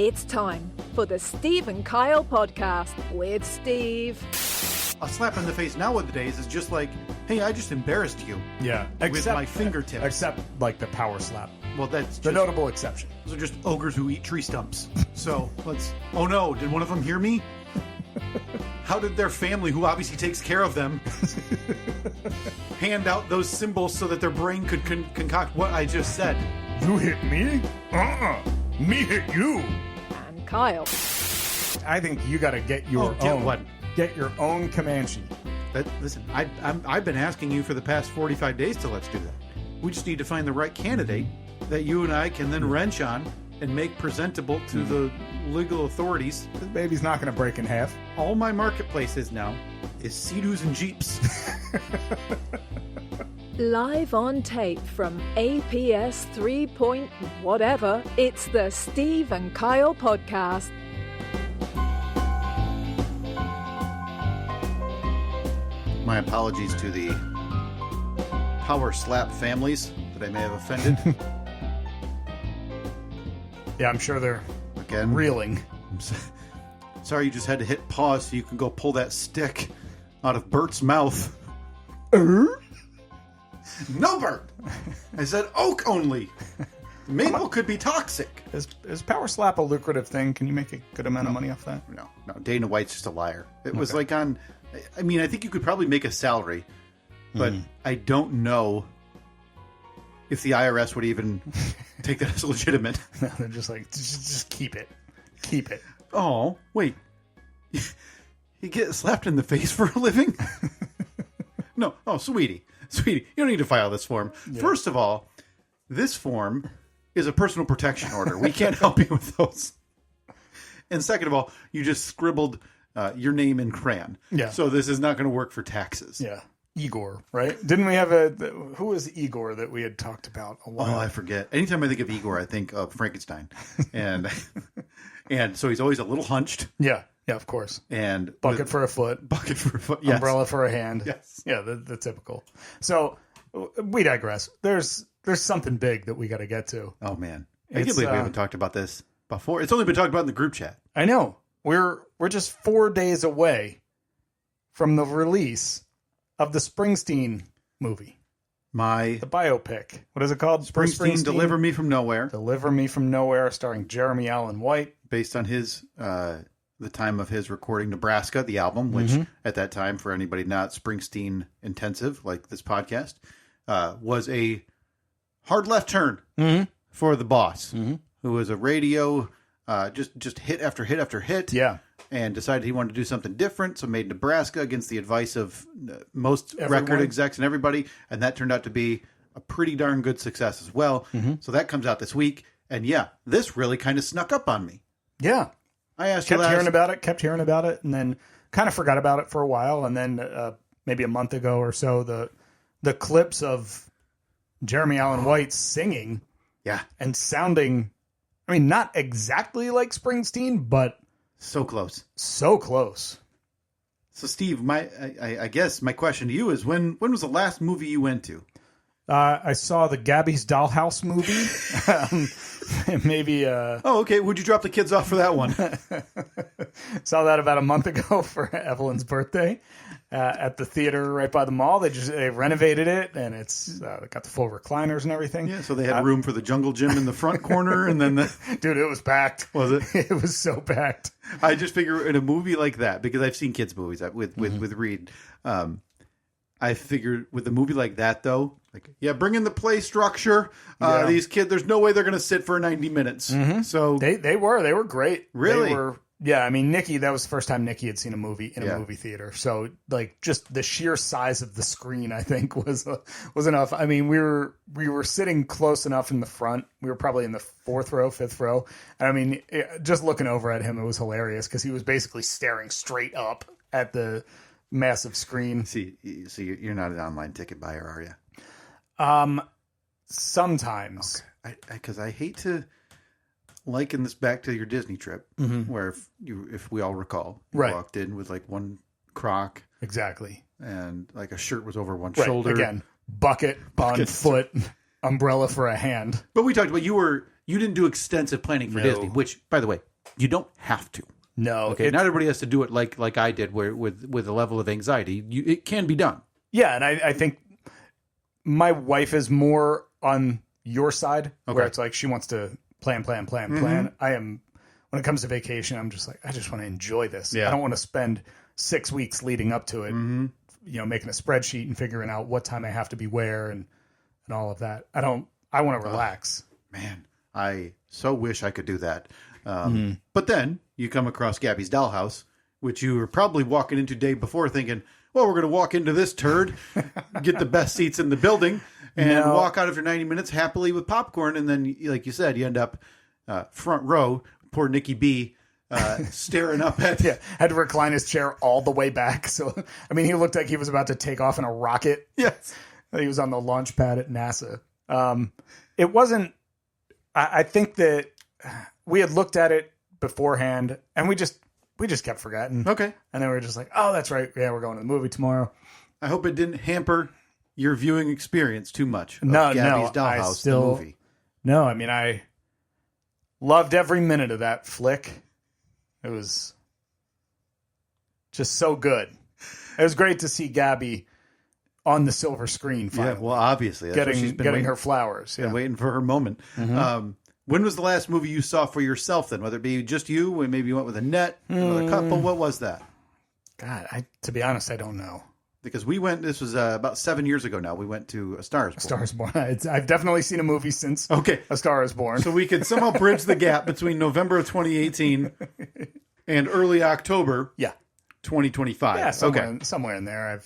It's time for the Steve and Kyle podcast with Steve. A slap in the face nowadays is just like, hey, I just embarrassed you. Yeah, with my fingertips. Except like the power slap. Well, that's the notable exception. Those are just ogres who eat tree stumps. So let's. Oh no! Did one of them hear me? How did their family, who obviously takes care of them, hand out those symbols so that their brain could concoct what I just said? You hit me? Me hit you. And Kyle. I think you got to get your own. What? Get your own Comanche. Listen, I've been asking you for the past 45 days to let's do that. We just need to find the right candidate that you and I can then wrench on and make presentable to the legal authorities. This baby's not going to break in half. All my marketplace is now is Sea-Doos and Jeeps. Live on tape from APS 3 point whatever, it's the Steve and Kyle podcast. My apologies to the power slap families that I may have offended. Yeah, I'm sure they're again reeling. Sorry you just had to hit pause so you can go pull that stick out of Bert's mouth. No, Bert! I said oak only. Maple could be toxic. Is power slap a lucrative thing? Can you make a good amount of money off that? No. Dana White's just a liar. It was like on... I mean, I think you could probably make a salary, but I don't know if the IRS would even take that as legitimate. No, they're just like, just keep it. Keep it. Oh, wait. You get slapped in the face for a living? No. Oh, sweetie, you don't need to file this form. Yeah. First of all, this form is a personal protection order. We can't help you with those. And second of all, you just scribbled your name in crayon. Yeah. So this is not going to work for taxes. Yeah. Igor, right? Didn't we have who was Igor that we had talked about a while? Oh, I forget. Anytime I think of Igor, I think of Frankenstein. And so he's always a little hunched. Yeah, of course. And bucket for a foot. Yes. Umbrella for a hand. Yes. Yeah, the typical. So we digress. There's something big that we got to get to. Oh, man. I can't believe we haven't talked about this before. It's only been talked about in the group chat. I know. We're just 4 days away from the release of the Springsteen movie. The biopic. What is it called? Springsteen Deliver Me From Nowhere. Deliver Me From Nowhere, starring Jeremy Allen White. Based on his the time of his recording Nebraska, the album, which at that time, for anybody not Springsteen intensive, like this podcast, was a hard left turn for the boss, who was a radio... just hit after hit after hit. Yeah. And decided he wanted to do something different. So made Nebraska against the advice of most Everyone. record execs and everybody. And that turned out to be a pretty darn good success as well. So that comes out this week. And yeah, this really kind of snuck up on me. Yeah. I asked kept hearing about it, and then kind of forgot about it for a while. And then maybe a month ago or so, the clips of Jeremy Allen White singing and sounding... I mean, not exactly like Springsteen, but so close. So close. So, Steve, I guess my question to you is: when was the last movie you went to? I saw the Gabby's Dollhouse movie. Maybe. Oh, okay. Would you drop the kids off for that one? Saw that about a month ago for Evelyn's birthday at the theater right by the mall. They renovated it, and it's got the full recliners and everything. Yeah, so they had room for the jungle gym in the front corner, and then dude, it was packed. Was it? It was so packed. I just figure in a movie like that, because I've seen kids movies with Reed. I figured with a movie like that, though, bring in the play structure. These kids, there's no way they're going to sit for 90 minutes. So they were great. Really? Yeah, I mean, Nikki, that was the first time Nikki had seen a movie in a movie theater. So, just the sheer size of the screen, I think, was enough. I mean, we were sitting close enough in the front. We were probably in the fourth row, fifth row. And I mean, just looking over at him, it was hilarious because he was basically staring straight up at the massive screen. See, you're not an online ticket buyer, are you? Sometimes. Okay. Because I hate to liken this back to your Disney trip, where if we all recall, you walked in with one croc, exactly, and a shirt was over one shoulder. Again, bucket on foot, umbrella for a hand. But we talked about you didn't do extensive planning for Disney, which, by the way, You don't have to. No. Okay, not everybody has to do it like I did, where with a level of anxiety. It can be done. Yeah, and I think my wife is more on your side, where it's like she wants to plan. I am, when it comes to vacation, I'm just like, I just want to enjoy this. Yeah. I don't want to spend 6 weeks leading up to it, making a spreadsheet and figuring out what time I have to be where and all of that. I want to relax. Man, I so wish I could do that. But then you come across Gabby's Dollhouse, which you were probably walking into day before thinking, well, we're going to walk into this turd, get the best seats in the building, and walk out after 90 minutes happily with popcorn. And then, like you said, you end up front row, poor Nikki B, staring up at... Yeah, had to recline his chair all the way back. So, I mean, he looked like he was about to take off in a rocket. Yes. He was on the launch pad at NASA. It wasn't... I think that we had looked at it beforehand, and we just kept forgetting. Okay. And then we were just like, oh, that's right. Yeah, we're going to the movie tomorrow. I hope it didn't hamper your viewing experience too much. No, Gabby's Dollhouse, the movie. No, I mean, I loved every minute of that flick. It was just so good. It was great to see Gabby on the silver screen finally. Yeah, well, obviously. That's getting waiting, her flowers. Yeah. Waiting for her moment. When was the last movie you saw for yourself then? Whether it be just you, or maybe you went with Annette, another couple. What was that? God, to be honest, I don't know. Because we went, this was about 7 years ago now, we went to A Star is Born. A Star is Born. I've definitely seen a movie since A Star is Born. So we could somehow bridge the gap between November of 2018 and early October 2025. Yeah, somewhere in there.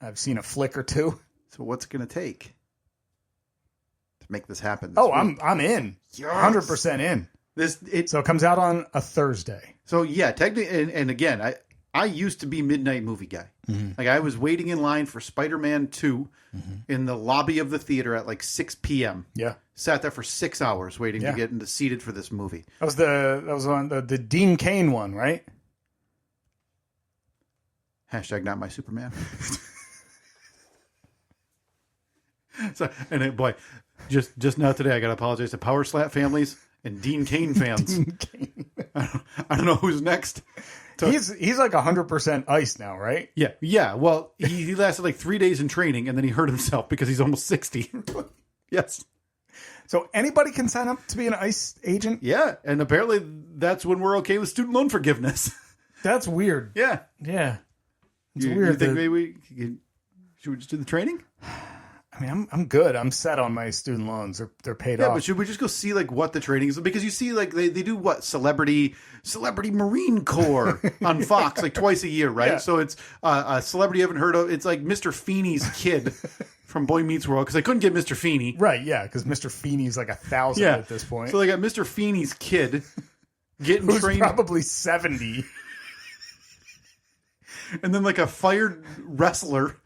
I've seen a flick or two. So what's it going to take to make this happen? I'm in. Yes. 100% in. So it comes out on a Thursday. So yeah, technically, and again, I used to be midnight movie guy. Like I was waiting in line for Spider-Man 2 in the lobby of the theater at like 6 p.m. Yeah. Sat there for 6 hours waiting to get seated for this movie. That was on the Dean Cain one, right? Hashtag not my Superman. So, and boy, just now today, I got to apologize to Power Slap families and Dean Cain fans. Dean Cain. I don't know who's next. He's like 100% ice now, right? Yeah. Well, he lasted like 3 days in training, and then he hurt himself because he's almost 60. Yes. So anybody can sign up to be an ICE agent? Yeah, and apparently that's when we're okay with student loan forgiveness. That's weird. Yeah. It's weird. You think maybe should we just do the training? I mean, I'm good. I'm set on my student loans. They're paid off. Yeah, but should we just go see like what the training is? Because you see like they do what Celebrity Marine Corps on Fox like twice a year, right? Yeah. So it's a celebrity you haven't heard of. It's like Mr. Feeney's kid from Boy Meets World because they couldn't get Mr. Feeney. Right, yeah, because Mr. Feeney's like 1,000 at this point. So they got Mr. Feeney's kid getting Who's trained. Probably 70. And then like a fired wrestler.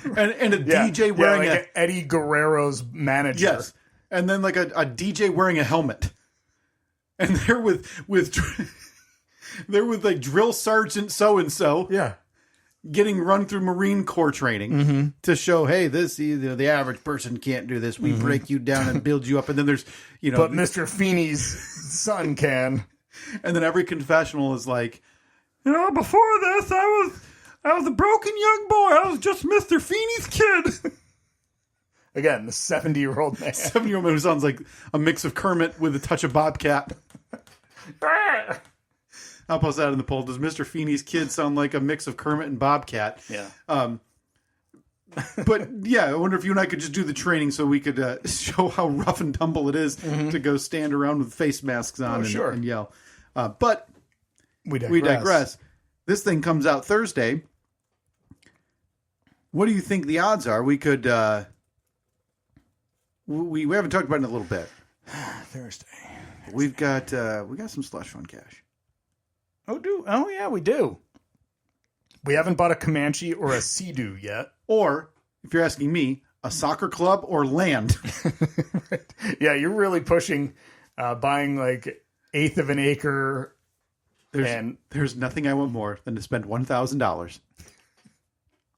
And a DJ wearing like Eddie Guerrero's manager. Yes. And then like a DJ wearing a helmet. And they're with like drill sergeant so and so. Yeah. Getting run through Marine Corps training to show, hey, this the average person can't do this. We break you down and build you up. And then there's but Mr. Feeney's son can. And then every confessional is like, before this I was a broken young boy. I was just Mr. Feeney's kid. Again, the 70-year-old man. 70-year-old man who sounds like a mix of Kermit with a touch of Bobcat. I'll post that in the poll. Does Mr. Feeney's kid sound like a mix of Kermit and Bobcat? Yeah. But yeah, I wonder if you and I could just do the training so we could show how rough and tumble it is to go stand around with face masks on and yell. But we digress. This thing comes out Thursday. What do you think the odds are? We could. We haven't talked about it in a little bit. Thursday. We got some slush fund cash. Oh yeah, we do. We haven't bought a Comanche or a Sea-Doo yet. Or, if you're asking me, a soccer club or land. Right. Yeah, you're really pushing buying like 1/8 of an acre. There's nothing I want more than to spend $1,000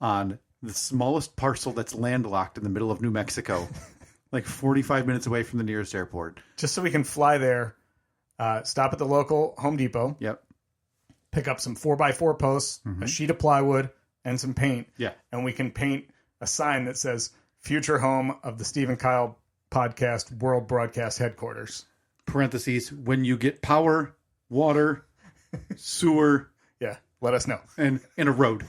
on the smallest parcel that's landlocked in the middle of New Mexico, like 45 minutes away from the nearest airport. Just so we can fly there Stop at the local Home Depot. Yep. Pick up some 4x4 posts, a sheet of plywood, and some paint. Yeah. And we can paint a sign that says, future home of the Steve and Kyle podcast world broadcast headquarters. Parentheses, when you get power, water, sewer, Yeah, let us know. and a road.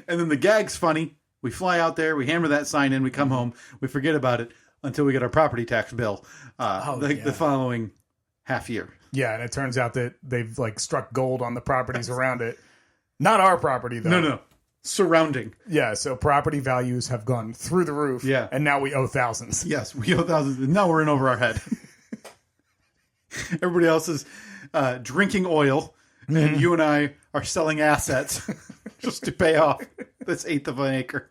And then the gag's funny. We fly out there, we hammer that sign in, we come home, we forget about it until we get our property tax bill the following half year. Yeah, and it turns out that they've like struck gold on the properties around it. Not our property, though. No. Surrounding. Yeah, so property values have gone through the roof. Yeah. And now we owe thousands. Yes, we owe thousands. And now we're in over our head. Everybody else is drinking oil, and you and I are selling assets just to pay off this 1/8 of an acre.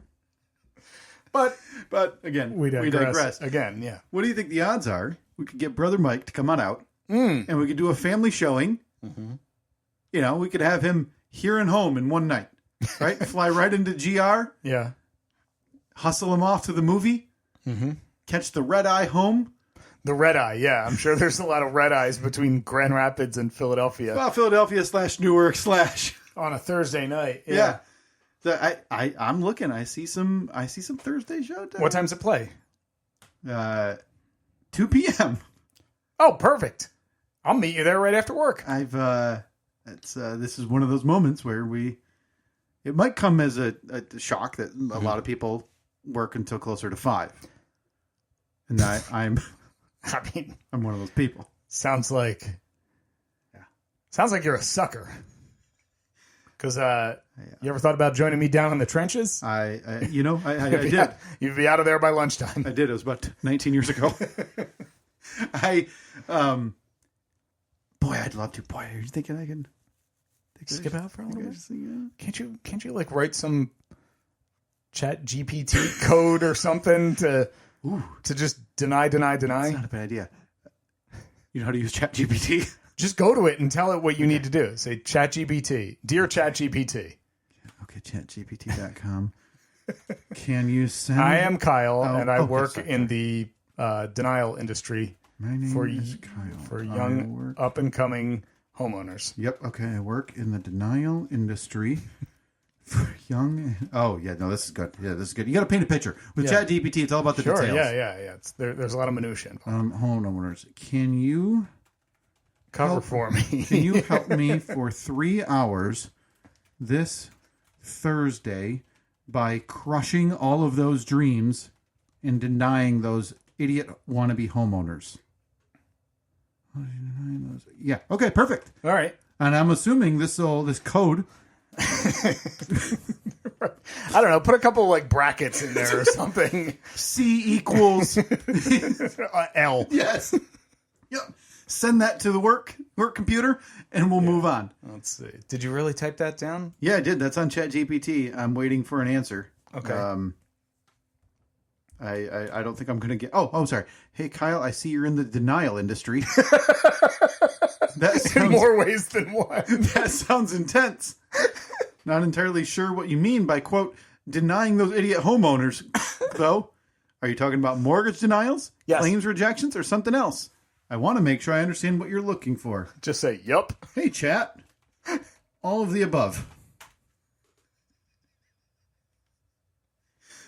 But again, We digress. Again, yeah. What do you think the odds are we could get Brother Mike to come on out, and we could do a family showing? You know, we could have him here and home in one night, right? Fly right into GR, Yeah. hustle him off to the movie, catch the red eye home. The red eye, yeah. I'm sure there's a lot of red eyes between Grand Rapids and Philadelphia. Well, Philadelphia/Newark/ On a Thursday night. Yeah. So I'm looking. I see some Thursday show. What time's it play? 2 p.m. Oh, perfect. I'll meet you there right after work. This is one of those moments where it might come as a shock that a lot of people work until closer to 5. And I'm I mean, I'm one of those people. sounds like you're a sucker. Because you ever thought about joining me down in the trenches? I did. You'd be out of there by lunchtime. I did. It was about 19 years ago. I'd love to. Boy, are you thinking I can Skip out for a little bit? just, yeah. Can't you like write some Chat GPT code or something to just deny? It's not a bad idea. You know how to use ChatGPT? Just go to it and tell it what you need to do. Say, ChatGPT, dear ChatGPT. Okay, ChatGPT.com. Can you send? I am Kyle, Oh, and I okay, work sorry. in the denial industry My name for is Kyle. for I young work- up and coming homeowners. Yep. Okay. I work in the denial industry for young. Oh yeah. No, this is good. Yeah, this is good. You got to paint a picture with Yeah. ChatGPT. It's all about the Sure, details. yeah. There's a lot of minutia involved. Homeowners, can you Cover for me. can you help me for 3 hours this Thursday by crushing all of those dreams and denying those idiot wannabe homeowners? Yeah. Okay. Perfect. All right. And I'm assuming this code. I don't know. Put a couple like brackets in there or something. C equals L. yes. Yep. Send that to the work computer, and we'll move on. Let's see. Did you really type that down? Yeah, I did. That's on ChatGPT. I'm waiting for an answer. Okay. I don't think I'm going to get. Oh, sorry. Hey, Kyle, I see you're in the denial industry. That In sounds, more ways than one. that sounds intense. Not entirely sure what you mean by, quote, denying those idiot homeowners, though. Are you talking about mortgage denials, Yes. claims rejections, or something else? I want to make sure I understand what you're looking for. Just say, yup. Hey, chat. All of the above.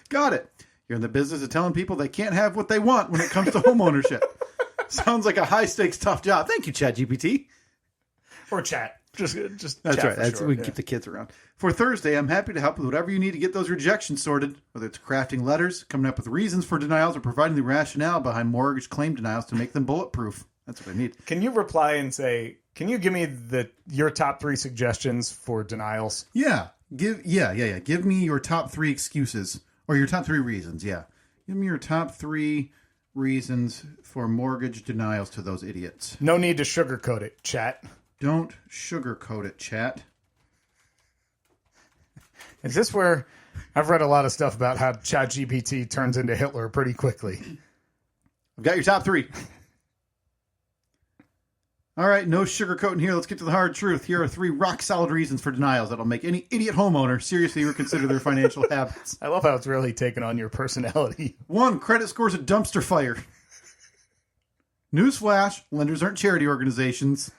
Got it. You're in the business of telling people they can't have what they want when it comes to homeownership. Sounds like a high-stakes, tough job. Thank you, ChatGPT. Or chat. Just That's chat right. for That's sure. we can Yeah. keep the kids around. For Thursday, I'm happy to help with whatever you need to get those rejections sorted, whether it's crafting letters, coming up with reasons for denials, or providing the rationale behind mortgage claim denials to make them bulletproof. That's what I need. Can you reply and say, can you give me your top 3 suggestions for denials? Yeah. Give me your top 3 excuses or your top 3 reasons. Yeah. Give me your top 3 reasons for mortgage denials to those idiots. No need to sugarcoat it, chat. Don't sugarcoat it, chat. Is this where I've read a lot of stuff about how ChatGPT turns into Hitler pretty quickly? I've got your top 3. All right, no sugarcoating here. Let's get to the hard truth. Here are 3 rock-solid reasons for denials that'll make any idiot homeowner seriously reconsider their financial habits. I love how it's really taken on your personality. 1, credit score's a dumpster fire. Newsflash, lenders aren't charity organizations.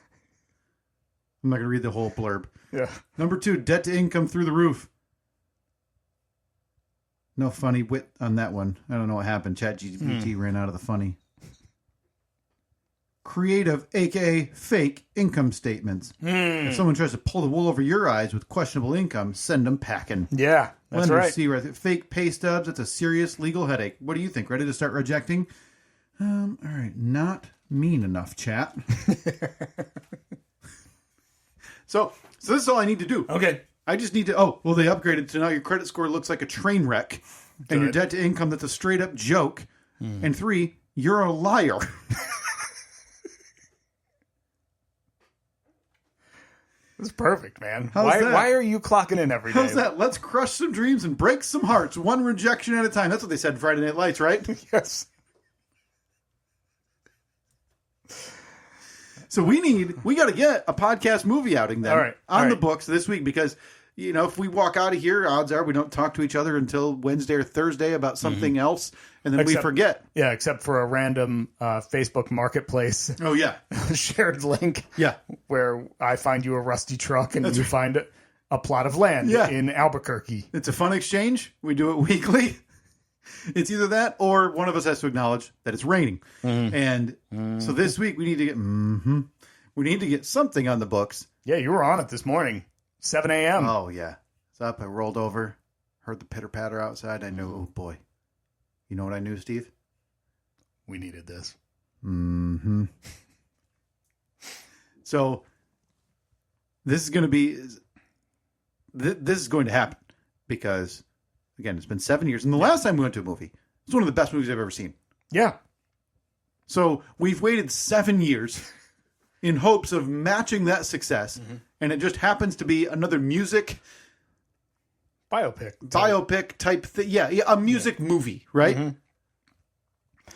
I'm not going to read the whole blurb. Yeah. Number 2, debt to income through the roof. No funny wit on that one. I don't know what happened. ChatGPT ran out of the funny. Creative, a.k.a. fake, income statements. If someone tries to pull the wool over your eyes with questionable income, send them packing. Yeah, that's Lenders right. see right. Fake pay stubs, it's a serious legal headache. What do you think? Ready to start rejecting? All right, not mean enough, chat. So this is all I need to do. Okay. I just need to, they upgraded to now your credit score looks like a train wreck. Good. And your debt to income, that's a straight up joke. And 3, you're a liar. That's perfect, man. How's that? Why are you clocking in every day? How's that? Let's crush some dreams and break some hearts, one rejection at a time. That's what they said in Friday Night Lights, right? Yes. So we got to get a podcast movie outing then on the books this week because, if we walk out of here, odds are we don't talk to each other until Wednesday or Thursday about something else, and then we forget. Yeah, except for a random Facebook Marketplace. Oh, yeah. Shared link. Yeah. Where I find you a rusty truck and you find a plot of land in Albuquerque. It's a fun exchange. We do it weekly. It's either that or one of us has to acknowledge that it's raining. And so this week we need to get something on the books. Yeah, you were on it this morning. 7 a.m. Oh, yeah. It's up. I rolled over, heard the pitter-patter outside. I knew, oh, boy. You know what I knew, Steve? We needed this. So this is going to be... This is going to happen because, again, it's been 7 years. And the last time we went to a movie, it's one of the best movies I've ever seen. Yeah. So we've waited 7 years in hopes of matching that success. And it just happens to be another music... Biopic type thing. Yeah, a music movie, right?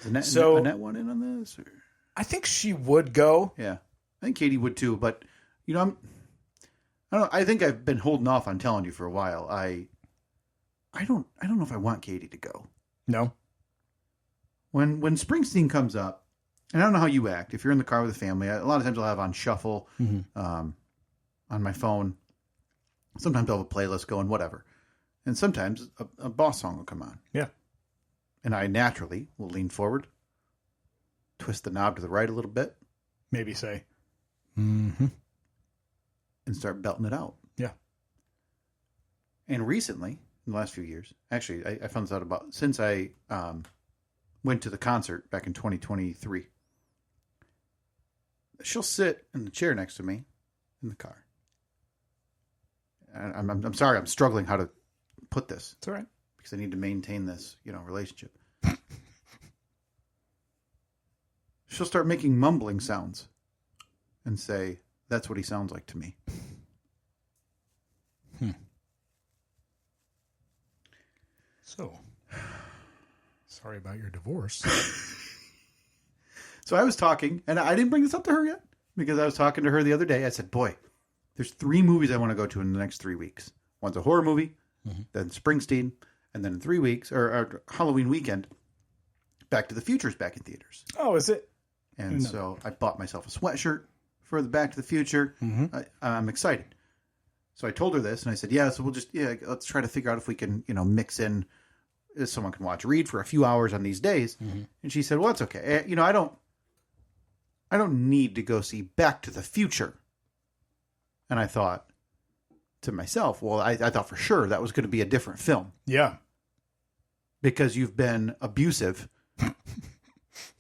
Is Annette one in on this? Or? I think she would go. Yeah. I think Katie would too, but, I don't know. I think I've been holding off on telling you for a while. I don't know if I want Katie to go. No. When Springsteen comes up, and I don't know how you act. If you're in the car with a family, a lot of times I'll have on shuffle on my phone. Sometimes I'll have a playlist going, whatever. And sometimes a Boss song will come on. Yeah. And I naturally will lean forward, twist the knob to the right a little bit. Maybe say, and start belting it out. Yeah. And recently, in the last few years, actually, I found this out since I went to the concert back in 2023. She'll sit in the chair next to me in the car. I'm sorry, I'm struggling how to put this. It's all right. Because I need to maintain this, relationship. She'll start making mumbling sounds and say, that's what he sounds like to me. So, sorry about your divorce. So I was talking, and I didn't bring this up to her yet, because I was talking to her the other day. I said, boy, there's 3 movies I want to go to in the next 3 weeks. One's a horror movie, then Springsteen, and then in 3 weeks, or Halloween weekend, Back to the Future's back in theaters. Oh, is it? And so I bought myself a sweatshirt for the Back to the Future. I'm excited. So I told her this, and I said, so we'll let's try to figure out if we can, mix in, if someone can watch Reed for a few hours on these days. And she said, well, that's okay. I don't need to go see Back to the Future. And I thought to myself, well, I thought for sure that was going to be a different film. Yeah. Because you've been abusive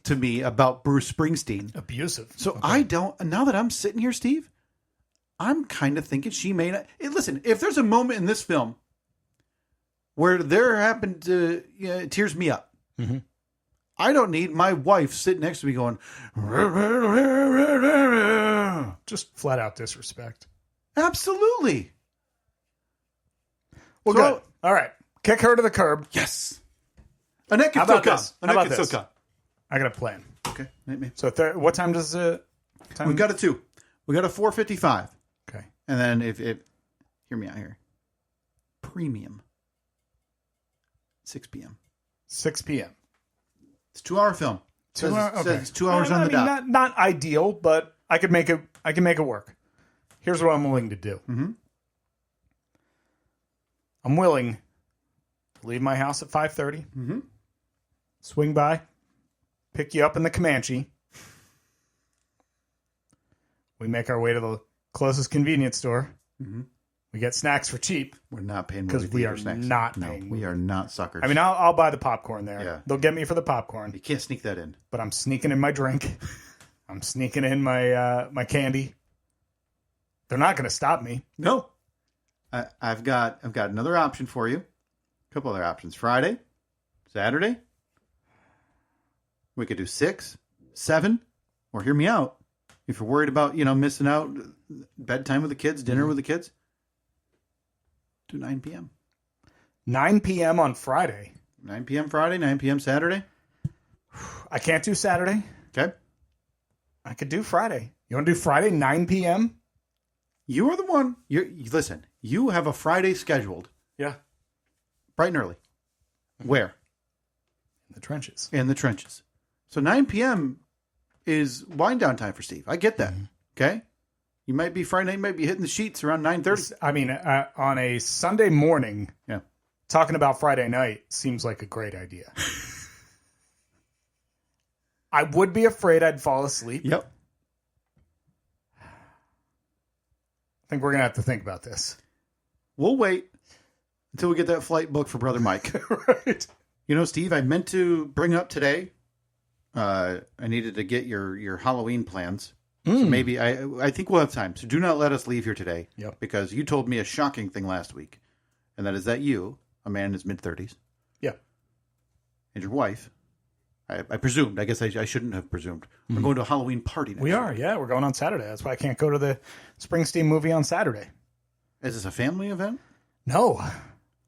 to me about Bruce Springsteen. Abusive. So okay. Now that I'm sitting here, Steve, I'm kind of thinking she may not. Listen, if there's a moment in this film where there happened to, it tears me up. I don't need my wife sitting next to me going, just flat out disrespect. Absolutely. Well, good. All right. Kick her to the curb. Yes. Annette can still come. Annette can still come. I got a plan. Okay. Maybe. So what time does it? We got a 2. We got a 4:55. Okay. And then if hear me out here. Premium. 6 p.m. 6 p.m. It's a 2-hour film. Says it's 2 hours on the dot. Not ideal, but I could make it work. Here's what I'm willing to do. Mm-hmm. I'm willing to leave my house at 5:30. Mm-hmm. Swing by, pick you up in the Comanche. We make our way to the closest convenience store. Mm-hmm. We get snacks for cheap. We're not paying because we are snacks. not no, paying. We are not suckers. I mean, I'll buy the popcorn there. Yeah. They'll get me for the popcorn. You can't sneak that in. But I'm sneaking in my drink. I'm sneaking in my candy. They're not going to stop me. No. I've got another option for you. A couple other options. Friday, Saturday. We could do 6, 7, or hear me out. If you're worried about, missing out, bedtime with the kids, dinner with the kids, do 9 p.m. 9 p.m. on Friday. 9 p.m. Friday, 9 p.m. Saturday. I can't do Saturday. Okay. I could do Friday. You want to do Friday, 9 p.m.? You are the one. Listen, you have a Friday scheduled. Yeah. Bright and early. Where? In the trenches. In the trenches. So 9 p.m. is wind down time for Steve. I get that. Mm-hmm. Okay? You might be Friday night, you might be hitting the sheets around 9:30. I mean, on a Sunday morning, yeah, talking about Friday night seems like a great idea. I would be afraid I'd fall asleep. Yep. I think we're going to have to think about this. We'll wait until we get that flight booked for Brother Mike. Right. Steve, I meant to bring up today, I needed to get your Halloween plans. So maybe I think we'll have time. So do not let us leave here today. Yep. Because you told me a shocking thing last week. And that is that you, a man in his mid-30s. Yeah. And your wife, I presumed. I guess I shouldn't have presumed. We're going to a Halloween party next We are, week. yeah. We're going on Saturday. That's why I can't go to the Springsteen movie on Saturday. Is this a family event? No.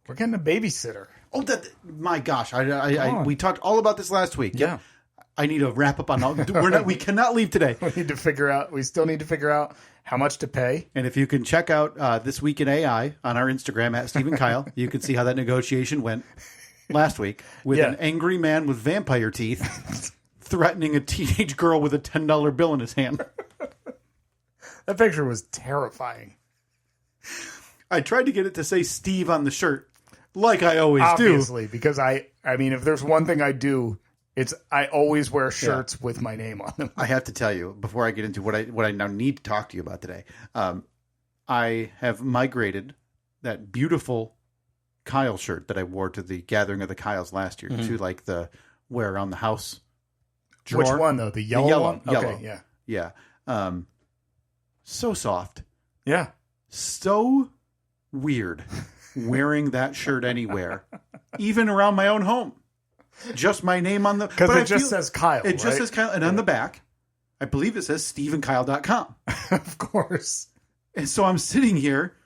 We're getting a babysitter. Oh, my gosh. We talked all about this last week. Yeah. I need a wrap up on all. We cannot leave today. We still need to figure out how much to pay. And if you can check out This Week in AI on our Instagram at Stephen Kyle, you can see how that negotiation went last week with an angry man with vampire teeth threatening a teenage girl with a $10 bill in his hand. That picture was terrifying. I tried to get it to say Steve on the shirt, like I always Obviously, because I mean, if there's one thing I do, I always wear shirts with my name on them. I have to tell you, before I get into what I now need to talk to you about today, I have migrated that beautiful Kyle shirt that I wore to the gathering of the Kyles last year to like the wear around the house drawer. Which one though? The yellow one? Yellow. Okay, yeah. So soft. Yeah. So weird wearing that shirt anywhere, even around my own home. Just my name on the... Because it just says Kyle, It just says Kyle. And on the back, I believe it says SteveandKyle.com. Of course. And so I'm sitting here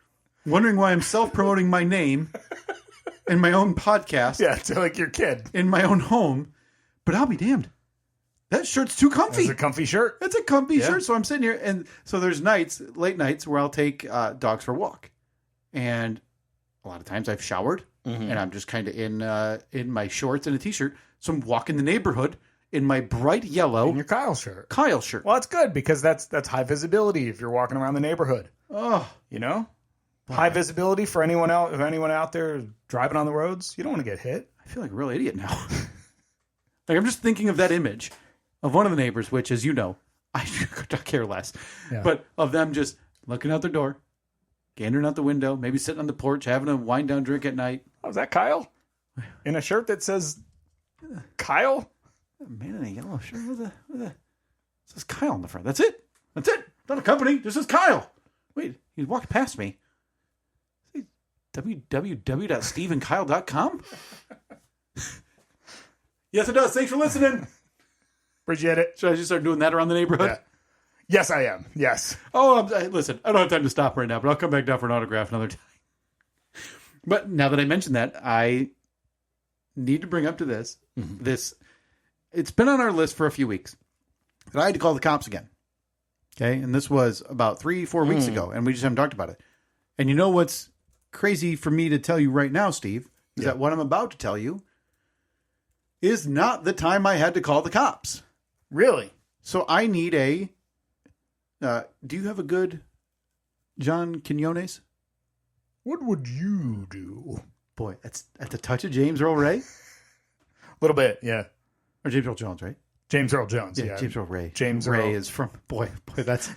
wondering why I'm self-promoting my name in my own podcast. Yeah, to like your kid. In my own home. But I'll be damned. That shirt's too comfy. It's a comfy shirt. It's a comfy shirt. So I'm sitting here. And so there's late nights, where I'll take dogs for a walk. And a lot of times I've showered. And I'm just kind of in my shorts and a t-shirt. So I'm walking the neighborhood in my bright yellow... In your Kyle shirt. Kyle shirt. Well, that's good because that's high visibility if you're walking around the neighborhood. Oh. You know? High visibility for anyone out there driving on the roads. You don't want to get hit. I feel like a real idiot now. Like I'm just thinking of that image of one of the neighbors, which, as you know, I could care less. Yeah. But of them just looking out their door, gandering out the window, maybe sitting on the porch, having a wind down drink at night. Oh, is that Kyle? In a shirt that says Kyle? A man in a yellow shirt with a it says Kyle on the front. That's it. Not a company. This is Kyle. Wait, he's walking past me. www.steveandkyle.com? Yes, it does. Thanks for listening. Appreciate it. Should I just start doing that around the neighborhood? Yeah. Yes, I am. Yes. Oh, listen, I don't have time to stop right now, but I'll come back down for an autograph another time. But now that I mentioned that, I need to bring up to this. It's been on our list for a few weeks. But I had to call the cops again. Okay? And this was about 3-4 weeks ago, and we just haven't talked about it. And you know what's crazy for me to tell you right now, Steve, is that what I'm about to tell you is not the time I had to call the cops. Really? So I need a... do you have a good John Quinones? What would you do? Boy, that's at the touch of James Earl Ray? A little bit, yeah. Or James Earl Jones, right? James Earl Jones, yeah. James Earl Ray. James Ray Earl. is from... Boy, that's...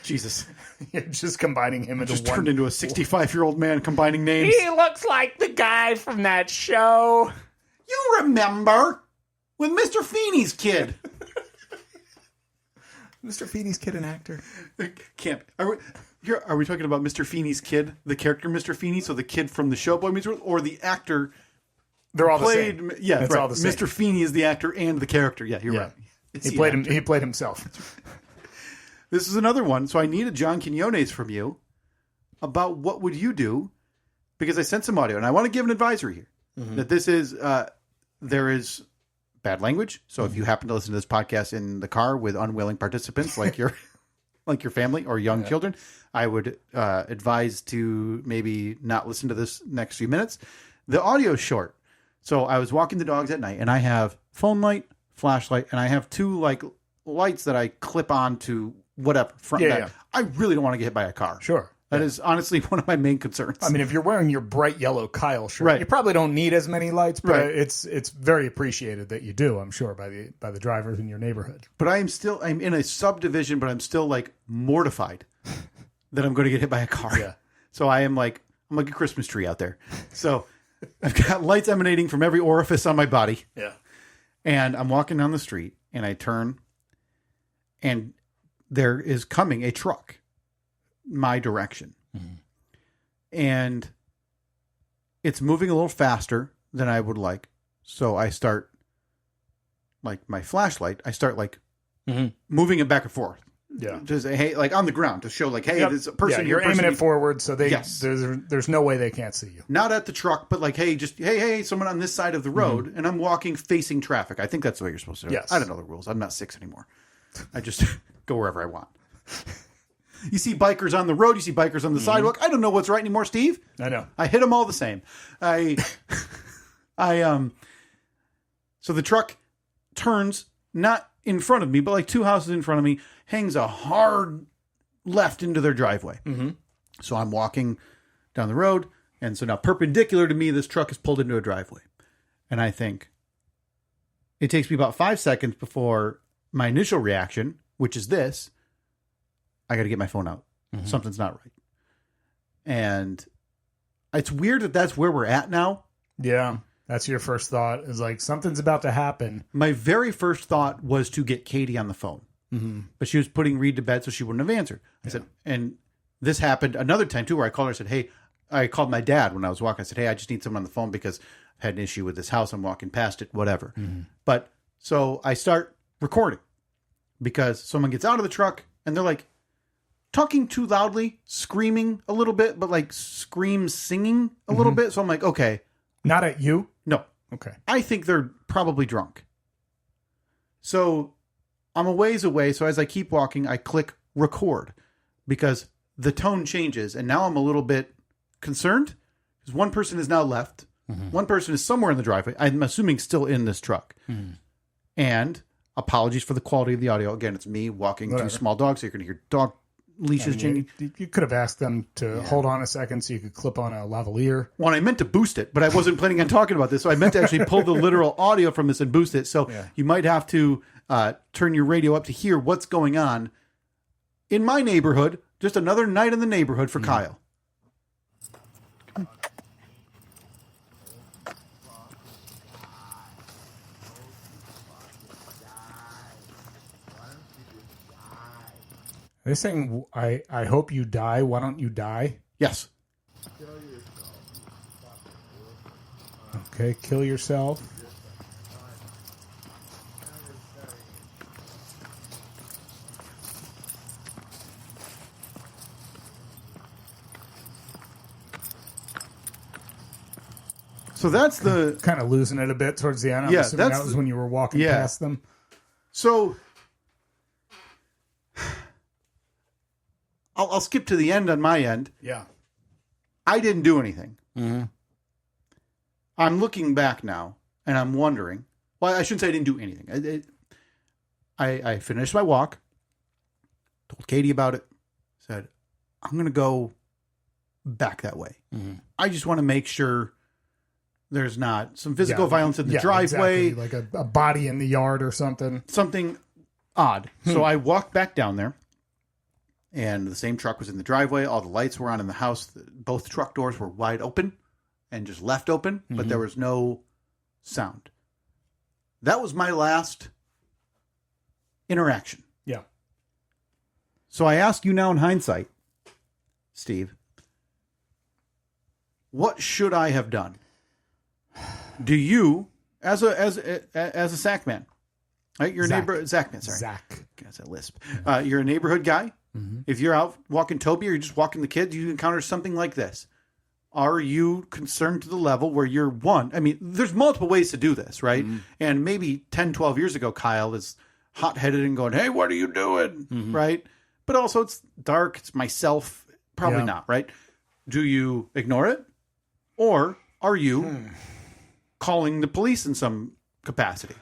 Jesus. You're just combining him into Just one. turned into a 65-year-old man combining names. He looks like the guy from that show. You remember with Mr. Feeney's kid. Mr. Feeney's kid, an actor. Can't. Are we talking about Mr. Feeney's kid, the character Mr. Feeney, so the kid from the show Boy Meets World, or the actor? They're all played, the same. Yeah, it's right. all the same. Mr. Feeney is the actor and the character. Yeah, you're right. He played him. He played himself. This is another one. So I need a John Quinones from you about what would you do, because I sent some audio and I want to give an advisory here that this is there is bad language. So if you happen to listen to this podcast in the car with unwilling participants like your family or young children, I would advise to maybe not listen to this next few minutes. The audio is short. So I was walking the dogs at night and I have phone light, flashlight, and I have two lights that I clip on to whatever front. Yeah. I really don't want to get hit by a car. Sure. That is honestly one of my main concerns. I mean, if you're wearing your bright yellow Kyle shirt, Right. you probably don't need as many lights, but Right. it's very appreciated that you do, I'm sure, by the drivers in your neighborhood. But I'm in a subdivision, but I'm still mortified that I'm going to get hit by a car. Yeah. So I'm like a Christmas tree out there. So I've got lights emanating from every orifice on my body. Yeah. And I'm walking down the street and I turn and there is coming a truck my direction. And it's moving a little faster than I would like. So I start my flashlight, I start moving it back and forth. Yeah. Just hey, on the ground to show hey, there's a person. Yeah, you're aiming it forward, so Yes. there's no way they can't see you. Not at the truck, but hey, someone on this side of the road, and I'm walking facing traffic. I think that's the way you're supposed to do it. Yes. I don't know the rules. I'm not 6 anymore. I just go wherever I want. You see bikers on the road. You see bikers on the sidewalk. I don't know what's right anymore, Steve. I know. I hit them all the same. So the truck turns not in front of me, but 2 houses in front of me, hangs a hard left into their driveway. So I'm walking down the road, and so now perpendicular to me, this truck is pulled into a driveway. And I think it takes me about 5 seconds before my initial reaction, which is this, I got to get my phone out. Something's not right. And it's weird that that's where we're at now. Yeah. That's your first thought is something's about to happen. My very first thought was to get Katie on the phone. But she was putting Reed to bed, so she wouldn't have answered. I said, and this happened another time too, where I called her and said, hey, I called my dad when I was walking. I said, hey, I just need someone on the phone because I had an issue with this house. I'm walking past it, whatever. But so I start recording because someone gets out of the truck and they're talking too loudly, screaming a little bit, but scream singing a little bit. So I'm like, okay. Not at you? No. Okay. I think they're probably drunk. So I'm a ways away. So as I keep walking, I click record because the tone changes. And now I'm a little bit concerned because one person is now left. One person is somewhere in the driveway. I'm assuming still in this truck. And apologies for the quality of the audio. Again, it's me walking two small dogs. So you're going to hear dog leashes changing. You could have asked them to hold on a second so you could clip on a lavalier. Well, I meant to boost it, but I wasn't planning on talking about this. So I meant to actually pull the literal audio from this and boost it. So you might have to turn your radio up to hear what's going on in my neighborhood. Just another night in the neighborhood for Kyle. They're saying, I hope you die. Why don't you die? Yes. Okay, kill yourself. So that's the... Kind of losing it a bit towards the end. I'm assuming that was when you were walking past them. So... I'll skip to the end on my end. Yeah. I didn't do anything. I'm looking back now, and I'm wondering... Well, I shouldn't say I didn't do anything. I finished my walk, told Katie about it, said, I'm going to go back that way. Mm-hmm. I just want to make sure there's not some physical violence in the driveway. Exactly. Like a body in the yard or something. Something odd. So I walked back down there, and the same truck was in the driveway. All the lights were on in the house. Both truck doors were wide open and just left open, but there was no sound. That was my last interaction. Yeah. So I ask you now in hindsight, Steve, what should I have done? Do you, as a SAC man, right? You're a neighbor, Zach man, sorry. Zach. That's a lisp. You're a neighborhood guy. Mm-hmm. If you're out walking Toby or you're just walking the kids, you encounter something like this. Are you concerned to the level where you're one? I mean, there's multiple ways to do this, right? Mm-hmm. And maybe 10, 12 years ago, Kyle is hot-headed and going, hey, what are you doing? Mm-hmm. Right? But also it's dark. It's myself. Probably not, right? Do you ignore it? Or are you calling the police in some capacity?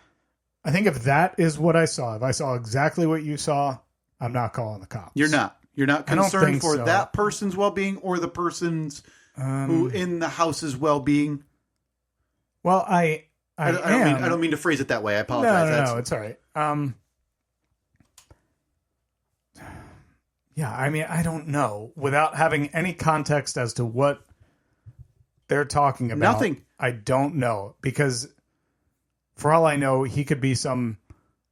I think if that is what I saw, if I saw exactly what you saw, I'm not calling the cops. You're not. You're not concerned for that person's well-being or the person's who in the house's well-being. Well, I don't mean to phrase it that way. I apologize. No, it's all right. Yeah, I mean, I don't know. Without having any context as to what they're talking about. Nothing. I don't know. Because for all I know, he could be some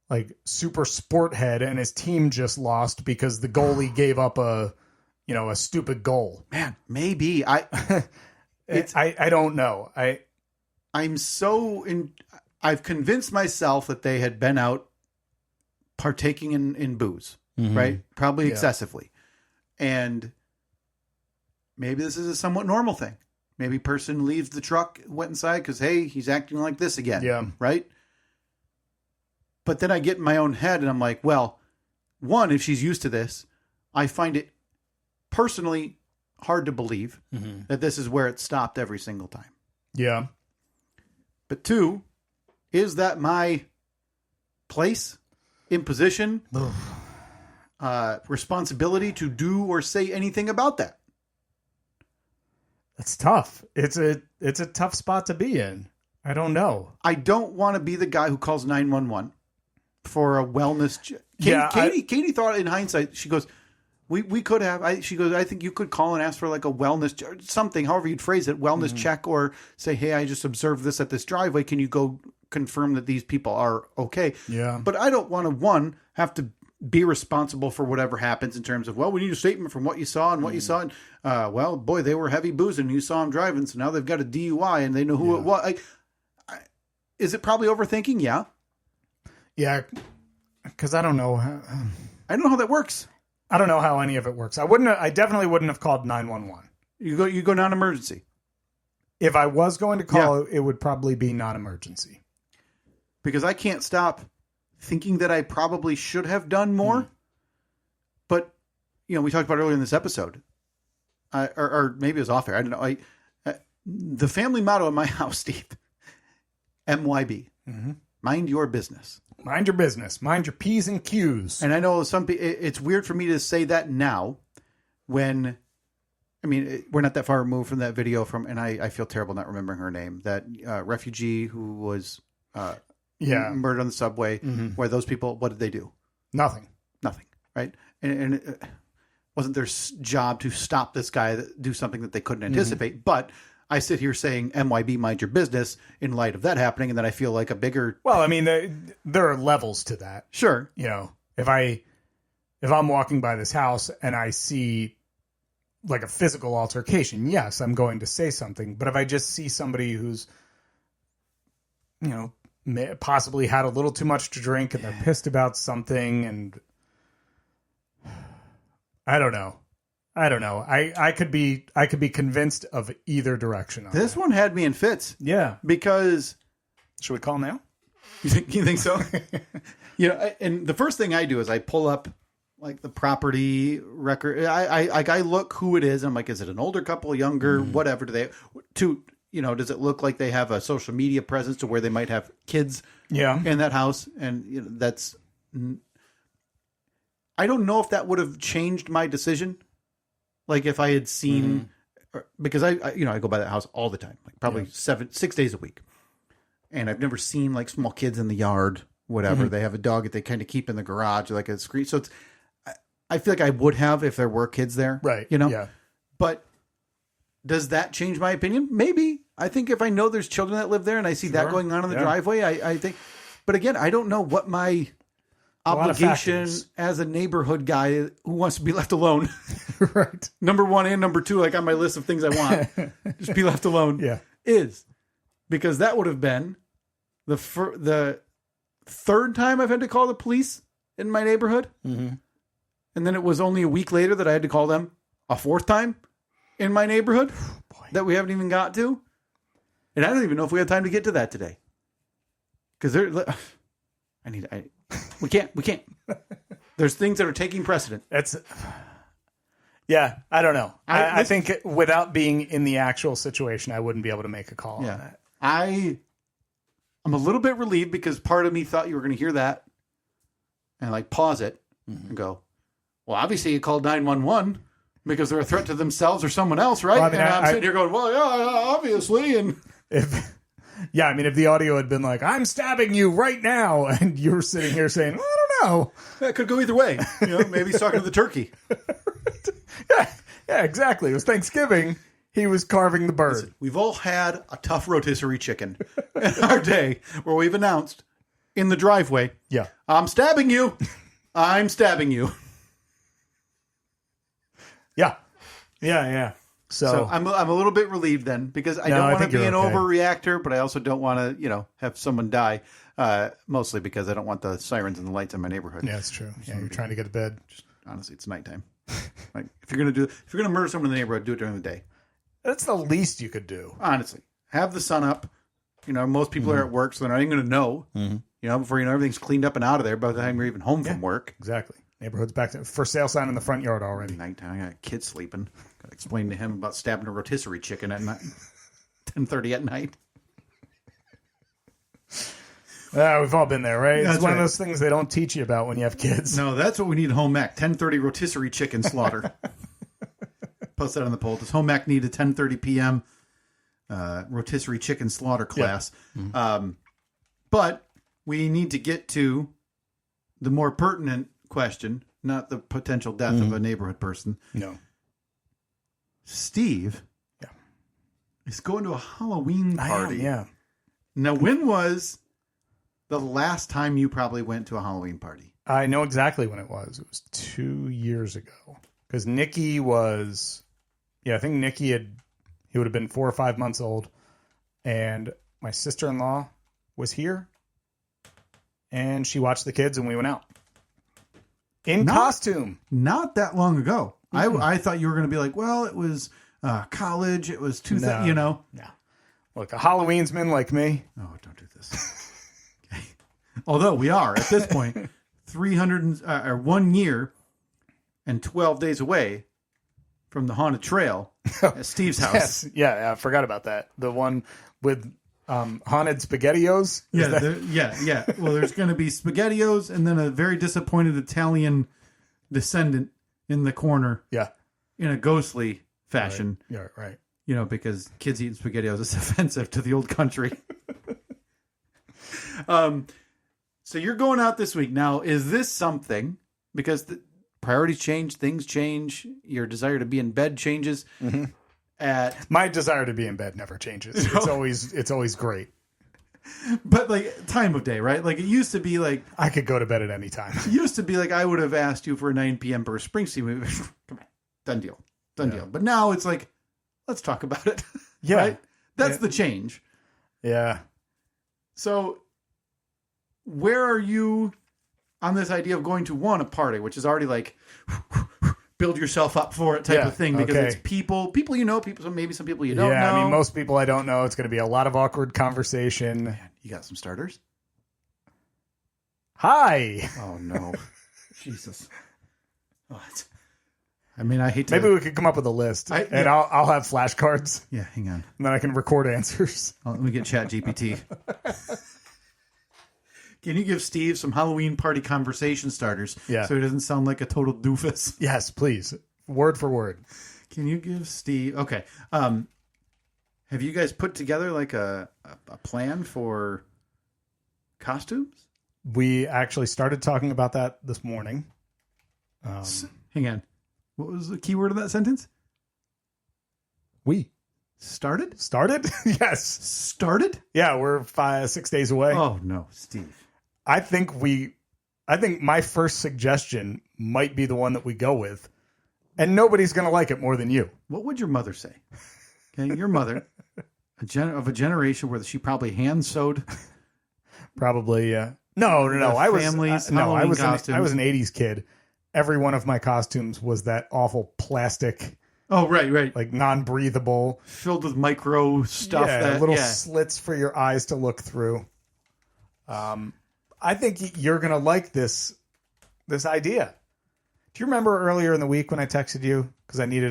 like super sport head and his team just lost because the goalie gave up a stupid goal. Man, maybe. I don't know. I've convinced myself that they had been out partaking in booze. Mm-hmm. Right? Probably excessively. And maybe this is a somewhat normal thing. Maybe person leaves the truck, went inside because, hey, he's acting like this again. Yeah. Right? But then I get in my own head and I'm like, well, one, if she's used to this, I find it personally hard to believe that this is where it stopped every single time. Yeah. But two, is that my place, imposition, responsibility to do or say anything about that? That's tough. It's a tough spot to be in. I don't know. I don't want to be the guy who calls 911 for a wellness check. Katie thought in hindsight, she goes, we could have, she goes, I think you could call and ask for like a wellness something, however you'd phrase it, wellness check, or say, hey, I just observed this at this driveway. Can you go confirm that these people are okay? Yeah. But I don't want to, have to be responsible for whatever happens in terms of, well, we need a statement from what you saw and what you saw. And, well, boy, they were heavy boozing. You saw them driving. So now they've got a DUI and they know who it was. Is it probably overthinking? Yeah. Yeah. Cause I don't know. I don't know how that works. I don't know how any of it works. I definitely wouldn't have called 911. You go non-emergency. If I was going to call, it would probably be non-emergency. Because I can't stop thinking that I probably should have done more. But, we talked about earlier in this episode, or maybe it was off air. I don't know. The family motto in my house, Steve, MYB, mind your business. Mind your business. Mind your P's and Q's. And I know it's weird for me to say that now when, we're not that far removed from that video and I feel terrible not remembering her name, that refugee who was murdered on the subway, where those people, what did they do? Nothing, right? And it wasn't their job to stop this guy do something that they couldn't anticipate. But I sit here saying MYB, mind your business, in light of that happening, and then I feel like a bigger... Well, there are levels to that. Sure. If I'm walking by this house and I see like a physical altercation, yes, I'm going to say something. But if I just see somebody who's, possibly had a little too much to drink and they're pissed about something, and I don't know. I could be convinced of either direction. This one had me in fits. Yeah. Because... Should we call now? You think so? And the first thing I do is I pull up like the property record. I look who it is. I'm like, is it an older couple, younger, whatever? Does it look like they have a social media presence to where they might have kids in that house? And that's I don't know if that would have changed my decision. Like if I had seen, because I go by that house all the time, like probably 6 days a week. And I've never seen like small kids in the yard, whatever. They have a dog that they kind of keep in the garage, like a screen. So I feel like I would have if there were kids there. Right. Yeah. But does that change my opinion? Maybe. I think if I know there's children that live there and I see that going on in the driveway, I think, but again, I don't know what my obligation as a neighborhood guy who wants to be left alone. Right. Number one and number two, like on my list of things I want, just be left alone. Yeah. Is because that would have been the third time I've had to call the police in my neighborhood. Mm-hmm. And then it was only a week later that I had to call them a fourth time in my neighborhood that we haven't even got to. And I don't even know if we have time to get to that today. Because we can't. There's things that are taking precedent. Yeah, I don't know. I think without being in the actual situation, I wouldn't be able to make a call on that. I'm a little bit relieved because part of me thought you were going to hear that and like pause it and go, well, obviously you called 911 because they're a threat to themselves or someone else, right? Well, and I'm sitting here going, well, yeah, obviously. And if the audio had been like, I'm stabbing you right now, and you were sitting here saying, well, I don't know. That could go either way. Maybe he's talking to the turkey. Yeah, exactly. It was Thanksgiving. He was carving the bird. Listen, we've all had a tough rotisserie chicken in our day where we've announced in the driveway, I'm stabbing you. I'm stabbing you. Yeah. So I'm a little bit relieved then because I don't want to be an overreactor, but I also don't want to, have someone die. Mostly because I don't want the sirens and the lights in my neighborhood. Yeah, that's true. Yeah, you're trying to get to bed. Honestly, it's nighttime. Like if you're gonna murder someone in the neighborhood, do it during the day. That's the least you could do. Honestly, have the sun up. Most people are at work, so they're not even going to know. Before everything's cleaned up and out of there by the time you're even home from work. Exactly. Neighborhood's back to for sale sign in the front yard already. Nighttime. I got a kid sleeping. Got to explain to him about stabbing a rotisserie chicken at night, 10:30 at night. We've all been there, right? It's one of those things they don't teach you about when you have kids. No, that's what we need home ec. 10:30 rotisserie chicken slaughter. Post that on the poll. Does home ec need a 10:30 p.m. Rotisserie chicken slaughter class? Yep. But we need to get to the more pertinent question, not the potential death of a neighborhood person. No. Steve is going to a Halloween party. Yeah. Now, when was the last time you probably went to a Halloween party? I know exactly when it was. It was 2 years ago. Because Nikki was... Yeah, I think Nikki he would have been 4 or 5 months old. And my sister-in-law was here. And she watched the kids and we went out. In costume. Not that long ago. I thought you were going to be like, well, it was college. It was 2000, No. Look, a Halloweensman like me. Oh, don't do this. Okay. Although we are, at this point, 1 year and 12 days away from the haunted trail at Steve's house. Yes. Yeah, I forgot about that. The one with haunted SpaghettiOs? Yeah. Well, there's going to be SpaghettiOs and then a very disappointed Italian descendant in the corner. Yeah. In a ghostly fashion. Right. Yeah, right. Because kids eating SpaghettiOs is offensive to the old country. So you're going out this week. Now, is this something, because the priorities change, things change, your desire to be in bed changes. My desire to be in bed never changes. It's always great. But like time of day, right? Like it used to be like I could go to bed at any time. It used to be like I would have asked you for a 9 p.m. Bruce Springsteen movie. Come on, done deal. But now it's like, let's talk about it. Yeah, right? That's the change. Yeah. So, where are you on this idea of going to a party, which is already like build yourself up for it type of thing, because it's people you know, maybe some people you don't know. Yeah, I mean, most people I don't know. It's going to be a lot of awkward conversation. Man, you got some starters? Hi. Oh, no. Jesus. I hate to... Maybe we could come up with a list, and I'll have flashcards. Yeah, hang on. And then I can record answers. Let me get ChatGPT. Can you give Steve some Halloween party conversation starters so he doesn't sound like a total doofus? Yes, please. Word for word. Can you give Steve... Okay. Have you guys put together like a plan for costumes? We actually started talking about that this morning. Hang on. What was the key word of that sentence? We. Started? Started? Yes. Started? Yeah, we're 5-6 days away. Oh, no, Steve. I think my first suggestion might be the one that we go with. And nobody's going to like it more than you. What would your mother say? Okay, your mother, of a generation where she probably hand sewed. Probably, yeah. No. I was an 80s kid. Every one of my costumes was that awful plastic. Oh, right. Like non-breathable. Filled with micro stuff. Yeah, little slits for your eyes to look through. I think you're going to like this idea. Do you remember earlier in the week when I texted you? Because I needed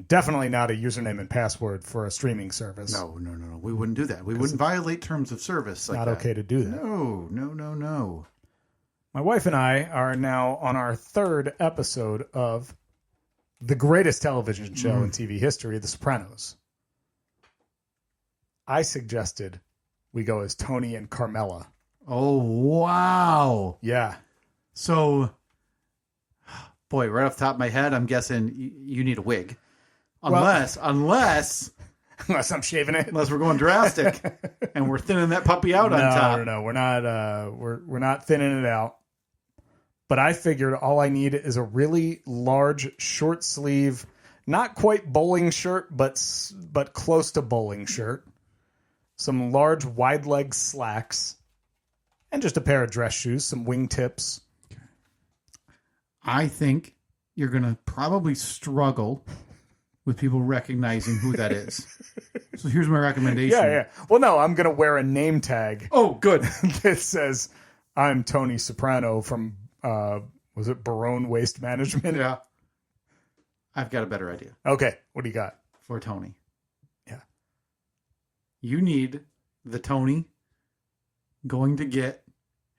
definitely not a username and password for a streaming service. No. We wouldn't do that. We wouldn't violate terms of service like that. Not okay to do that. No. My wife and I are now on our third episode of the greatest television show in TV history, The Sopranos. I suggested we go as Tony and Carmela. Oh, wow. Yeah. So, boy, right off the top of my head, I'm guessing you need a wig. Unless I'm shaving it. Unless we're going drastic and we're thinning that puppy out on top. No, we're not. We're not thinning it out. But I figured all I need is a really large, short sleeve, not quite bowling shirt, but close to bowling shirt. Some large, wide leg slacks, and just a pair of dress shoes, some wingtips. I think you're going to probably struggle with people recognizing who that is. So here's my recommendation. Yeah. Well, no, I'm going to wear a name tag. Oh, good. That says, I'm Tony Soprano from, was it Barone Waste Management? Yeah. I've got a better idea. Okay. What do you got? For Tony. Yeah. You need the Tony going to get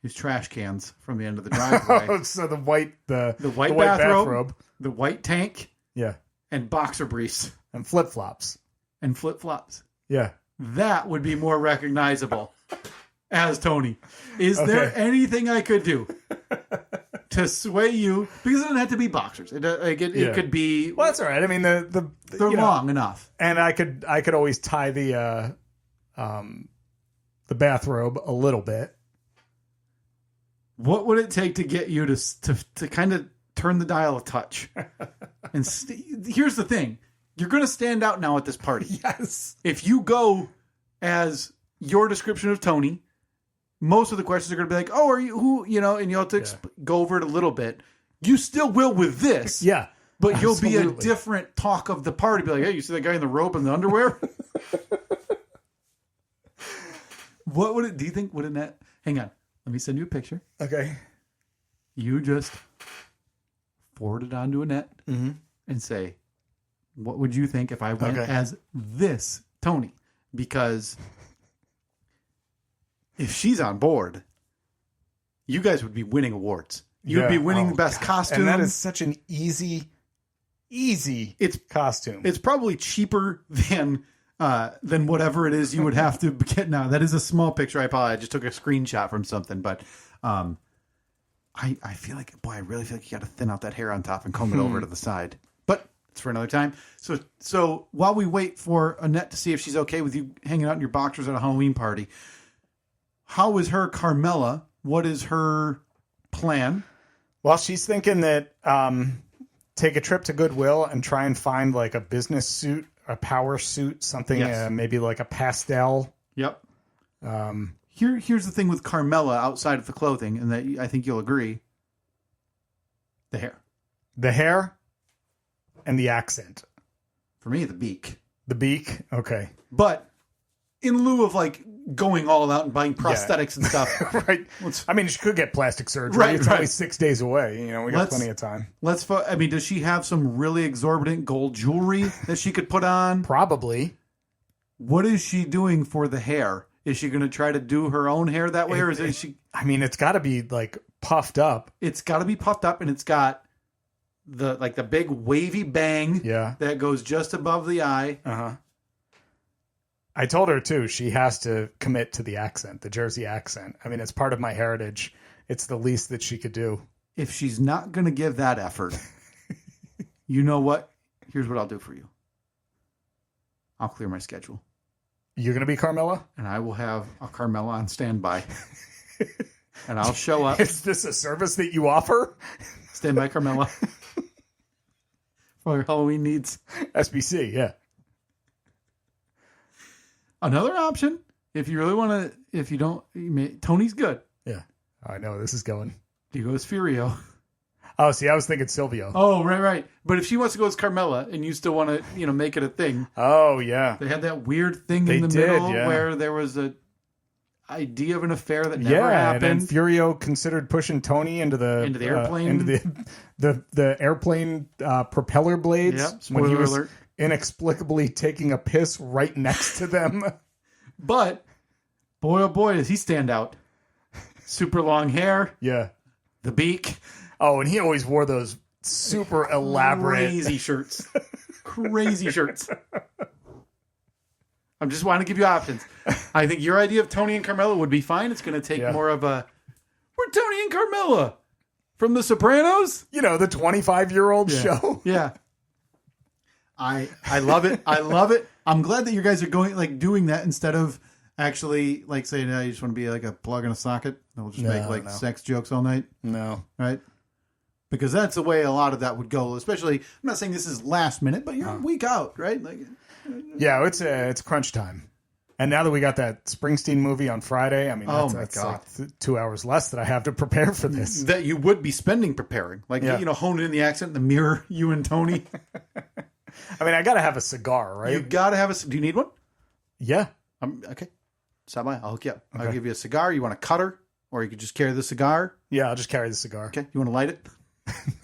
his trash cans from the end of the driveway. So the white bathrobe, the white tank, yeah, and boxer briefs and flip-flops. Yeah, that would be more recognizable as Tony. Is there anything I could do to sway you? Because it doesn't have to be boxers. It could be. Well, that's all right. I mean, they're long enough, and I could always tie the bathrobe a little bit. What would it take to get you to kind of turn the dial a touch? And here's the thing. You're going to stand out now at this party. Yes. If you go as your description of Tony, most of the questions are going to be like, oh, are you who, and you'll have to go over it a little bit. You still will with this. Yeah. But absolutely. You'll be a different talk of the party. Be like, hey, you see that guy in the robe and the underwear? What would it, do you think, would Annette, hang on, let me send you a picture. Okay. You just forward it on to Annette and say, what would you think if I went as this Tony? Because if she's on board, you guys would be winning awards. You'd be winning the best costume. And that is such an easy costume. It's probably cheaper than whatever it is you would have to get now. That is a small picture. I apologize. I just took a screenshot from something, but I feel like, boy, I really feel like you got to thin out that hair on top and comb it over to the side. But it's for another time. So while we wait for Annette to see if she's okay with you hanging out in your boxers at a Halloween party, how is her Carmela? What is her plan? Well, she's thinking that take a trip to Goodwill and try and find like a business suit, a power suit, something maybe like a pastel. Yep. Here's the thing with Carmela outside of the clothing, and that I think you'll agree. The hair. The hair and the accent. For me, the beak. The beak? Okay. But in lieu of like going all out and buying prosthetics and stuff. Right. I mean, she could get plastic surgery. Right, it's only 6 days away. We got plenty of time. Does she have some really exorbitant gold jewelry that she could put on? Probably. What is she doing for the hair? Is she going to try to do her own hair that way, or is she? I mean, it's got to be like puffed up. It's got to be puffed up, and it's got the big wavy bang. Yeah, that goes just above the eye. I told her too. She has to commit to the accent, the Jersey accent. I mean, it's part of my heritage. It's the least that she could do. If she's not going to give that effort, you know what? Here's what I'll do for you. I'll clear my schedule. You're going to be Carmela? And I will have a Carmela on standby. And I'll show up. Is this a service that you offer? Standby Carmela. For your Halloween needs. SBC, yeah. Another option, if you really want to, if you don't, Tony's good. Yeah. I know where this is going. You go as Furio. Oh, see, I was thinking Silvio. Oh, right. But if she wants to go as Carmela and you still want to, make it a thing. Oh, yeah. They had that weird thing in the middle where there was a idea of an affair that never happened. And then Furio considered pushing Tony into the airplane. Into the airplane propeller blades. Yep, spoiler alert. Inexplicably taking a piss right next to them. But, boy, oh boy, does he stand out. Super long hair. Yeah. The beak. Oh, and he always wore those super elaborate... Crazy shirts. Crazy shirts. I'm just wanting to give you options. I think your idea of Tony and Carmela would be fine. It's going to take more of a... We're Tony and Carmela from The Sopranos. The 25-year-old show. Yeah. I love it. I love it. I'm glad that you guys are doing that instead of actually saying, you just want to be like a plug in a socket. We'll just make sex jokes all night. No. Right? Because that's the way a lot of that would go. Especially, I'm not saying this is last minute, but you're a week out, right? Yeah, it's crunch time. And now that we got that Springsteen movie on Friday, I mean, that's like 2 hours less that I have to prepare for this. That you would be spending preparing. Honing in the accent, the mirror, you and Tony. I mean, I got to have a cigar, right? You got to have a... Do you need one? Yeah. Okay. Stop by. I'll hook you up. Okay. I'll give you a cigar. You want a cutter? Or you could just carry the cigar? Yeah, I'll just carry the cigar. Okay. You want to light it?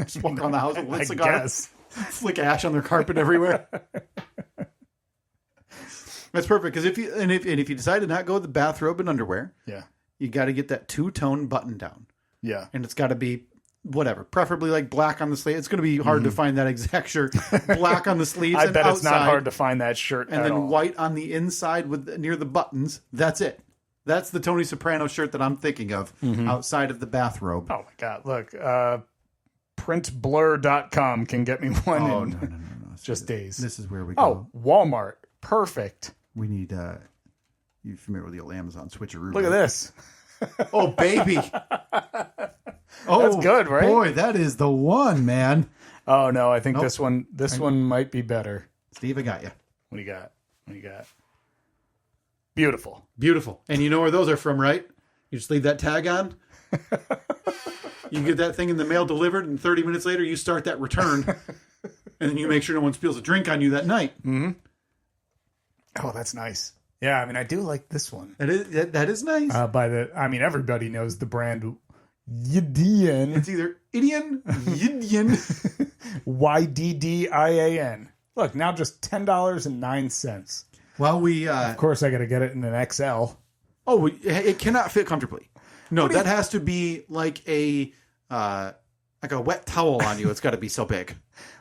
Just walk around the house with a lit cigar. Guess. Flick ash on their carpet everywhere. That's perfect. Because if you decide to not go with the bathrobe and underwear, you got to get that two-tone button down. Yeah. And it's got to be whatever, preferably black on the sleeve. It's going to be hard to find that exact shirt. Black on the sleeves. I and bet outside, it's not hard to find that shirt. And then white on the inside near the buttons. That's it. That's the Tony Soprano shirt that I'm thinking of outside of the bathrobe. Oh my God! Look, printblur.com can get me one. Oh no! It's just days. This is where we go. Oh, Walmart, perfect. We need. You familiar with the old Amazon switcheroo? Look at this. Oh baby. Oh, that's good, right? Boy, that is the one, man. Oh no, I think this one might be better. Steve, I got you. What do you got? Beautiful. And you know where those are from, right? You just leave that tag on. You get that thing in the mail delivered, and 30 minutes later, you start that return, and then you make sure no one spills a drink on you that night. Mm-hmm. Oh, that's nice. Yeah, I mean, I do like this one. That is nice. Everybody knows the brand Ydian. It's either Ydian, Yddian. Look, now just $10.09. Well, of course, I got to get it in an XL. Oh, it cannot fit comfortably. No, that has to be like a wet towel on you. It's got to be so big.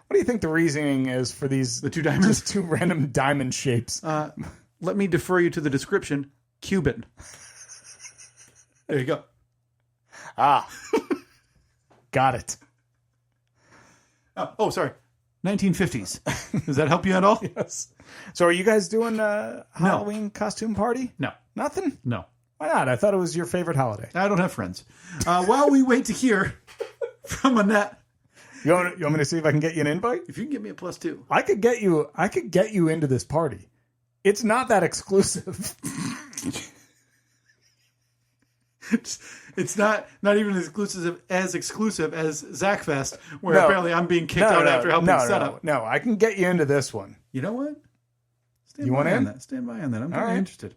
What do you think the reasoning is for the 2 diamonds? Just 2 random diamond shapes. Let me defer you to the description. Cuban. There you go. Got it. Oh, sorry. 1950s. Does that help you at all? Yes. So are you guys doing a Halloween costume party? No. Nothing? No. Why not? I thought it was your favorite holiday. I don't have friends. While we wait to hear from Annette. You want me to see if I can get you an invite? If you can give me a +2. I could get you into this party. It's not that exclusive. It's not even as exclusive as Zachfest, where apparently I'm being kicked out after helping set up. No, I can get you into this one. You know what? Stand by on that. I'm very interested.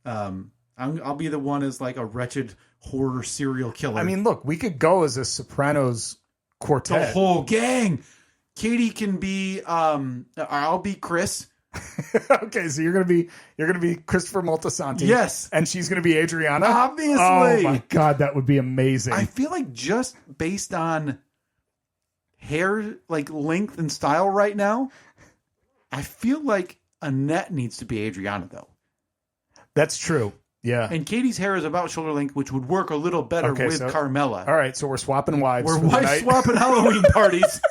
I'll be the one as like a wretched horror serial killer. I mean, look, we could go as a Sopranos quartet. The whole gang. Katie can be. I'll be Chris. Okay, so you're gonna be Christopher Moltisanti. Yes. And she's gonna be Adriana? Obviously. Oh my God, that would be amazing. I feel like just based on hair like length and style right now, I feel like Annette needs to be Adriana though. That's true. Yeah. And Katie's hair is about shoulder length, which would work a little better with Carmela. All right, so we're swapping wives. We're wife swapping Halloween parties.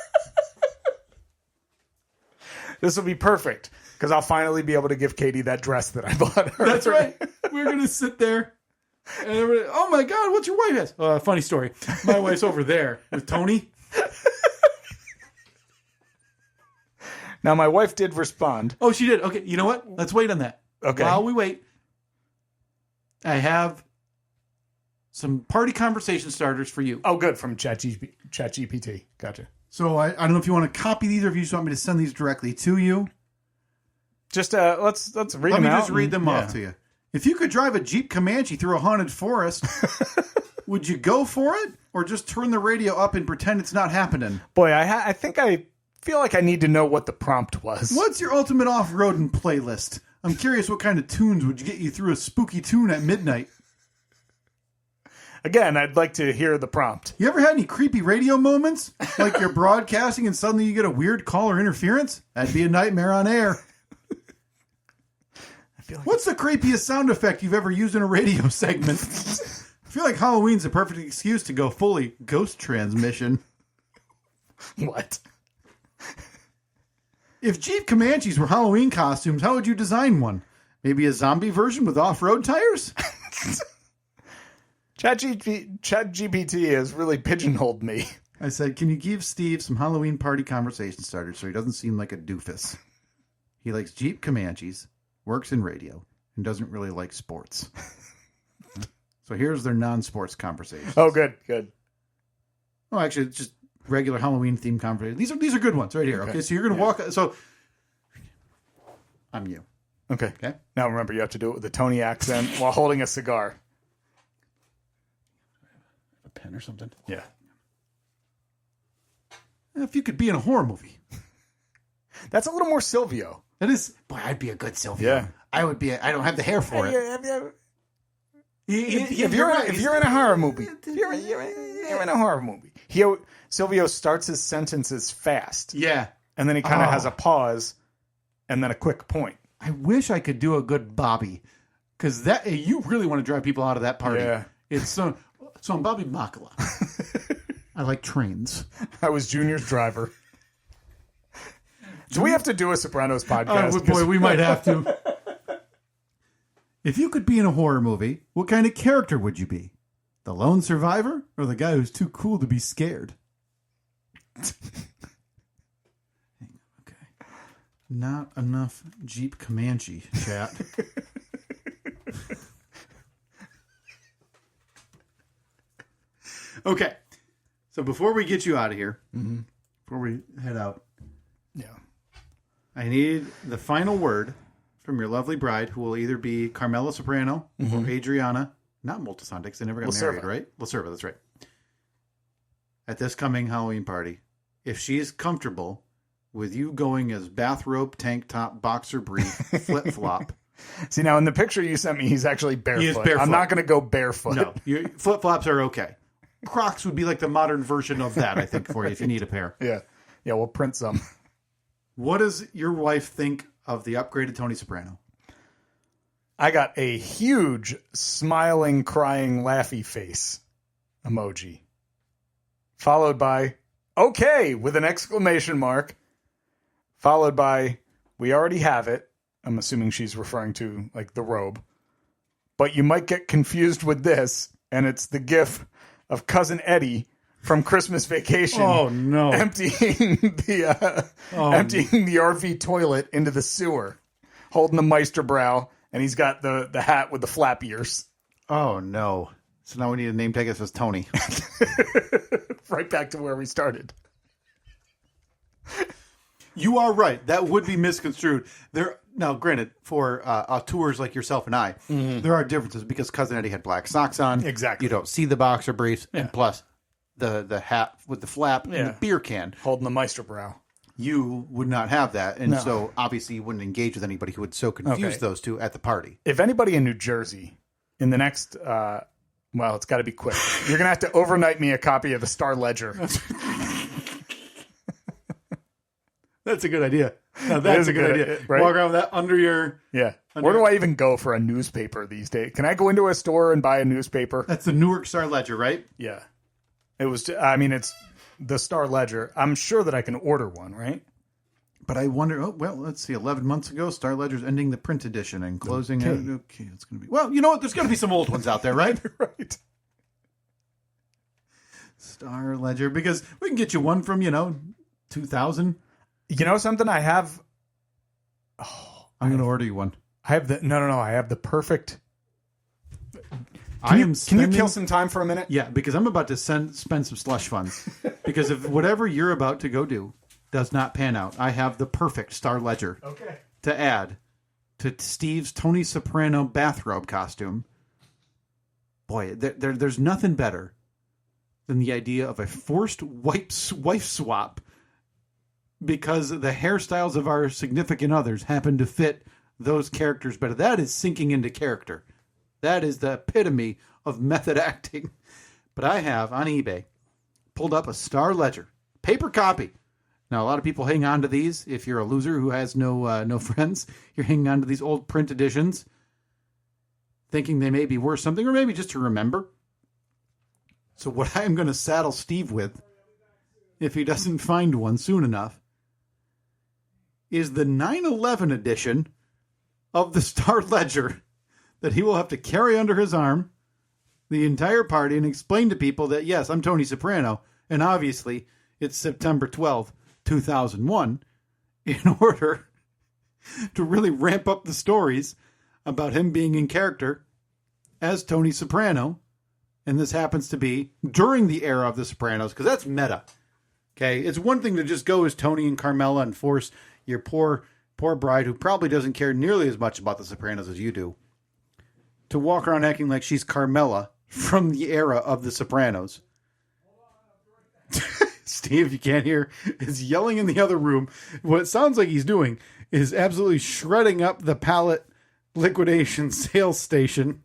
This will be perfect because I'll finally be able to give Katie that dress that I bought her. That's right. We're going to sit there. And everybody, oh my God, what's your wife has? Funny story. My wife's over there with Tony. Now, my wife did respond. Oh, she did. Okay, you know what? Let's wait on that. Okay. While we wait, I have some party conversation starters for you. Oh, good. From ChatGPT. Gotcha. So I don't know if you want to copy these or if you just want me to send these directly to you. Just let's read them out. Let me just read them off to you. If you could drive a Jeep Comanche through a haunted forest, would you go for it or just turn the radio up and pretend it's not happening? Boy, I think I feel like I need to know what the prompt was. What's your ultimate off-roading playlist? I'm curious what kind of tunes would get you through a spooky tune at midnight? Again, I'd like to hear the prompt. You ever had any creepy radio moments? Like you're broadcasting and suddenly you get a weird call or interference? That'd be a nightmare on air. What's the creepiest sound effect you've ever used in a radio segment? I feel like Halloween's a perfect excuse to go fully ghost transmission. What? If Jeep Comanches were Halloween costumes, how would you design one? Maybe a zombie version with off-road tires? ChatGPT has really pigeonholed me. I said, can you give Steve some Halloween party conversation starters so he doesn't seem like a doofus? He likes Jeep Comanches, works in radio, and doesn't really like sports. So here's their non-sports conversations. Oh, good. Oh, actually, it's just regular Halloween themed conversations. These are good ones right here. Okay, so you're going to walk. So I'm you. Okay. Okay. Now remember, you have to do it with a Tony accent while holding a cigar. A pen or something. Yeah. If you could be in a horror movie. That's a little more Silvio. That is. Boy, I'd be a good Silvio. Yeah. I would be. I don't have the hair for it. If you're in a horror movie, you're in a horror movie. Silvio starts his sentences fast. Yeah. And then he kind of has a pause and then a quick point. I wish I could do a good Bobby, because that you really want to drive people out of that party. Yeah. It's so I'm Bobby MacLeod. I like trains. I was Junior's driver. Do we have to do a Sopranos podcast? Oh, boy, we might have to. If you could be in a horror movie, what kind of character would you be? The lone survivor or the guy who's too cool to be scared? Okay. Not enough Jeep Comanche, chat. Okay. So before we get you out of here, before we head out, I need the final word from your lovely bride, who will either be Carmela Soprano or Adriana, not Moltisanti, because they never got married, right? Lacerva, that's right. At this coming Halloween party, if she's comfortable with you going as bathrobe, tank top, boxer brief, flip flop. See, now in the picture you sent me, he's actually barefoot. He is barefoot. I'm not going to go barefoot. No, flip flops are okay. Crocs would be like the modern version of that, I think, for you if you need a pair. Yeah, we'll print some. What does your wife think of the upgraded Tony Soprano? I got a huge smiling, crying, laughy face emoji. Followed by, okay, with an exclamation mark. Followed by, we already have it. I'm assuming she's referring to, like, the robe. But you might get confused with this, and it's the gif of Cousin Eddie from Christmas Vacation. Oh, no. Emptying the RV toilet into the sewer, holding the Meisterbrow, and he's got the hat with the flap ears. Oh, no. So now we need a name tag that says Tony. Right back to where we started. You are right. That would be misconstrued. Now, granted, for tours like yourself and I, there are differences because Cousin Eddie had black socks on. Exactly. You don't see the boxer briefs. Yeah. And plus, the hat with the flap and the beer can. Holding the Meisterbrow. you would not have that. And No. so obviously you wouldn't engage with anybody who would so confuse Okay. those two at the party. If anybody in New Jersey in the next, well, it's got to be quick. You're going to have to overnight me a copy of the Star Ledger. That's a good idea. No, that's a good idea. Right? Walk around with that under your... Yeah. Where do I even go for a newspaper these days? Can I go into a store and buy a newspaper? That's the Newark Star Ledger, right? Yeah. It's the Star Ledger. I'm sure that I can order one, right? But I wonder, let's see. 11 months ago, Star Ledger's ending the print edition and closing it. Okay, it's going to be... Well, you know what? There's got to be some old ones out there, right? Right. Star Ledger, because we can get you one from, 2000. You know something? I have... I'm going to order you one. I have the... No. I have the perfect... Can you kill some time for a minute? Yeah, because I'm about to spend some slush funds. Because if whatever you're about to go do does not pan out, I have the perfect Star Ledger to add to Steve's Tony Soprano bathrobe costume. Boy, there's nothing better than the idea of a forced wife swap because the hairstyles of our significant others happen to fit those characters better. That is sinking into character. That is the epitome of method acting. But I have, on eBay, pulled up a Star Ledger. Paper copy. Now, a lot of people hang on to these. If you're a loser who has no friends, you're hanging on to these old print editions, thinking they may be worth something, or maybe just to remember. So what I'm going to saddle Steve with, if he doesn't find one soon enough, is the 9/11 edition of the Star Ledger that he will have to carry under his arm the entire party and explain to people that, yes, I'm Tony Soprano, and obviously it's September 12th, 2001, in order to really ramp up the stories about him being in character as Tony Soprano. And this happens to be during the era of The Sopranos, because that's meta. Okay, it's one thing to just go as Tony and Carmela and force your poor bride, who probably doesn't care nearly as much about The Sopranos as you do, to walk around acting like she's Carmela from the era of The Sopranos. Steve, you can't hear, is yelling in the other room. What it sounds like he's doing is absolutely shredding up the pallet liquidation sales station,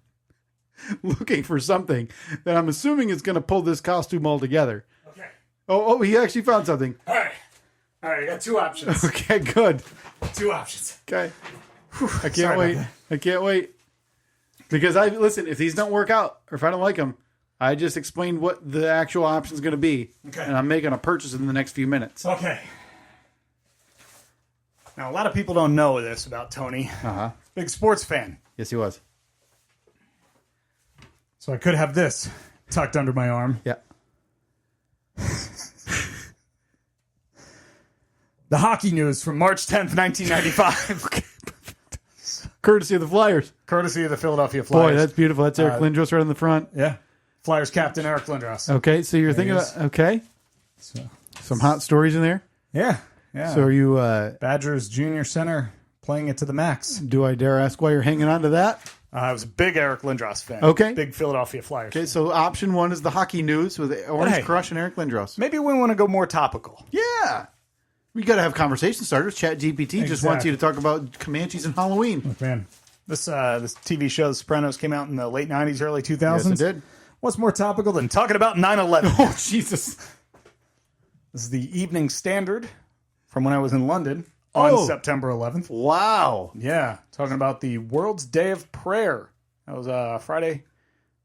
looking for something that I'm assuming is going to pull this costume all together. Okay. Oh, he actually found something. All right, I got two options. Okay, good. Two options. Okay. I can't wait. I can't wait. Because listen, if these don't work out, or if I don't like them, I just explained what the actual option is going to be. Okay. And I'm making a purchase in the next few minutes. Okay. Now, a lot of people don't know this about Tony. Uh-huh. Big sports fan. Yes, he was. So I could have this tucked under my arm. Yeah. The hockey news from March 10th, 1995. Okay. Courtesy of the Flyers. Courtesy of the Philadelphia Flyers. Boy, that's beautiful. That's Eric Lindros right on the front. Yeah. Flyers captain Eric Lindros. Okay, so you're thinking about, okay. So, Some hot stories in there. yeah. So are you, Badgers junior center playing it to the max. do I dare ask why you're hanging on to that? I was a big Eric Lindros fan. Okay. Big Philadelphia Flyers. Okay, so option one is the hockey news with Orange Hey. Crush and Eric Lindros. Maybe we want to go more topical. Yeah. We got to have conversation starters. ChatGPT just wants you to talk about Comanches and Halloween. Man, this TV show, The Sopranos, came out in the late 90s, early 2000s. Yes, it did. What's more topical than talking about 9/11? Oh, Jesus. This is the Evening Standard from when I was in London on September 11th. Wow. Yeah, talking about the World's Day of Prayer. That was Friday,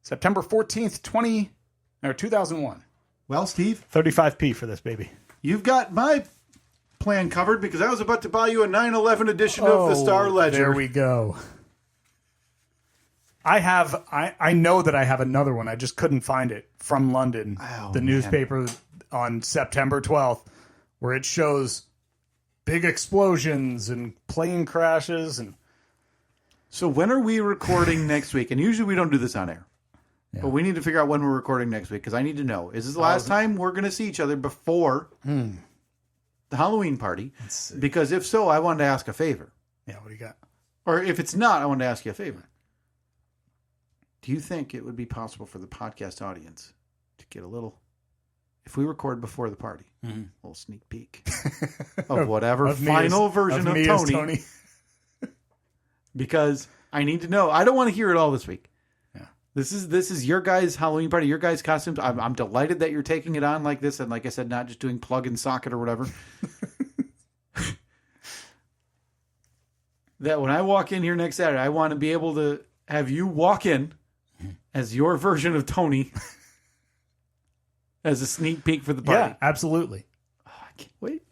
September 14th, 2001. Well, Steve, 35p for this baby. you've got my plan covered because I was about to buy you a 9/11 edition of the Star Ledger. There we go. I know that I have another one. I just couldn't find it from London. Oh, the man. newspaper on September 12th, where it shows big explosions and plane crashes. And So when are we recording next week? And usually we don't do this on air. Yeah. But we need to figure out when we're recording next week because I need to know. Is this the last time we're going to see each other before the Halloween party? Because if so, I wanted to ask a favor. yeah, what do you got? Or if it's not, I wanted to ask you a favor. Do you think it would be possible for the podcast audience to get a little if we record before the party, a little sneak peek of whatever final version of Tony. Because I need to know. I don't want to hear it all this week. Yeah. This is your guys' Halloween party, your guys' costumes. I'm delighted that you're taking it on like this, and like I said, not just doing plug and socket or whatever. That when I walk in here next Saturday, I want to be able to have you walk in as your version of Tony as a sneak peek for the party. Yeah, absolutely. Oh,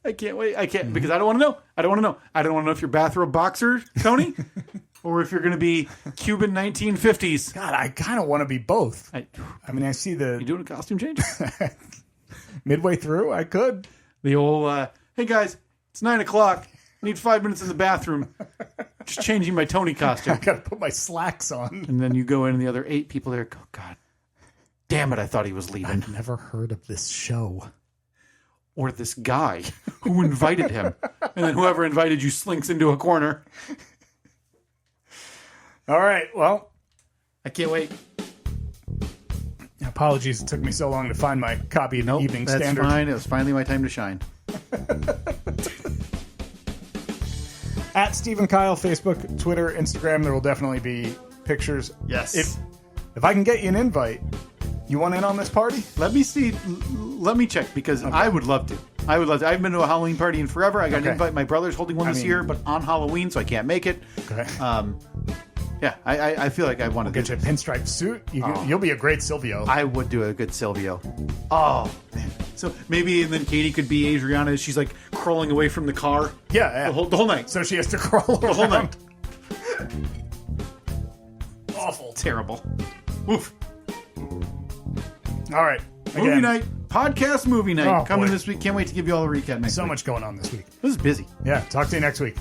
I can't wait. Because I don't want to know. I don't want to know if you're bathrobe boxer, Tony, or if you're going to be Cuban 1950s. God, I kind of want to be both. I mean, I see You doing a costume change? midway through, I could. The old, hey guys, it's 9:00. I need 5 minutes in the bathroom. Just changing my Tony costume. I got to put my slacks on. And then you go in and the other 8 people there go, God damn it, I thought he was leaving. I've never heard of this show. Or this guy who invited him. And then whoever invited you slinks into a corner. All right, well. I can't wait. Apologies it took me so long to find my copy of the Evening Standard. That's fine. It was finally my time to shine. At Steve and Kyle, Facebook, Twitter, Instagram, there will definitely be pictures. Yes. If I can get you an invite, you want in on this party? Let me see. Let me check because I would love to. I haven't been to a Halloween party in forever. I got an invite. My brother's holding one this year, but on Halloween, so I can't make it. Okay. Yeah, I feel like I want to get you a pinstripe suit. You'll be a great Silvio. I would do a good Silvio. Oh, man. So maybe, and then Katie could be Adriana as she's like crawling away from the car. Yeah. The whole night. So she has to crawl the whole night. Awful. Terrible. Oof. All right. Movie night. Podcast movie night. Coming boy. this week. Can't wait to give you all a recap next week. So much going on this week. This is busy. Yeah. Talk to you next week.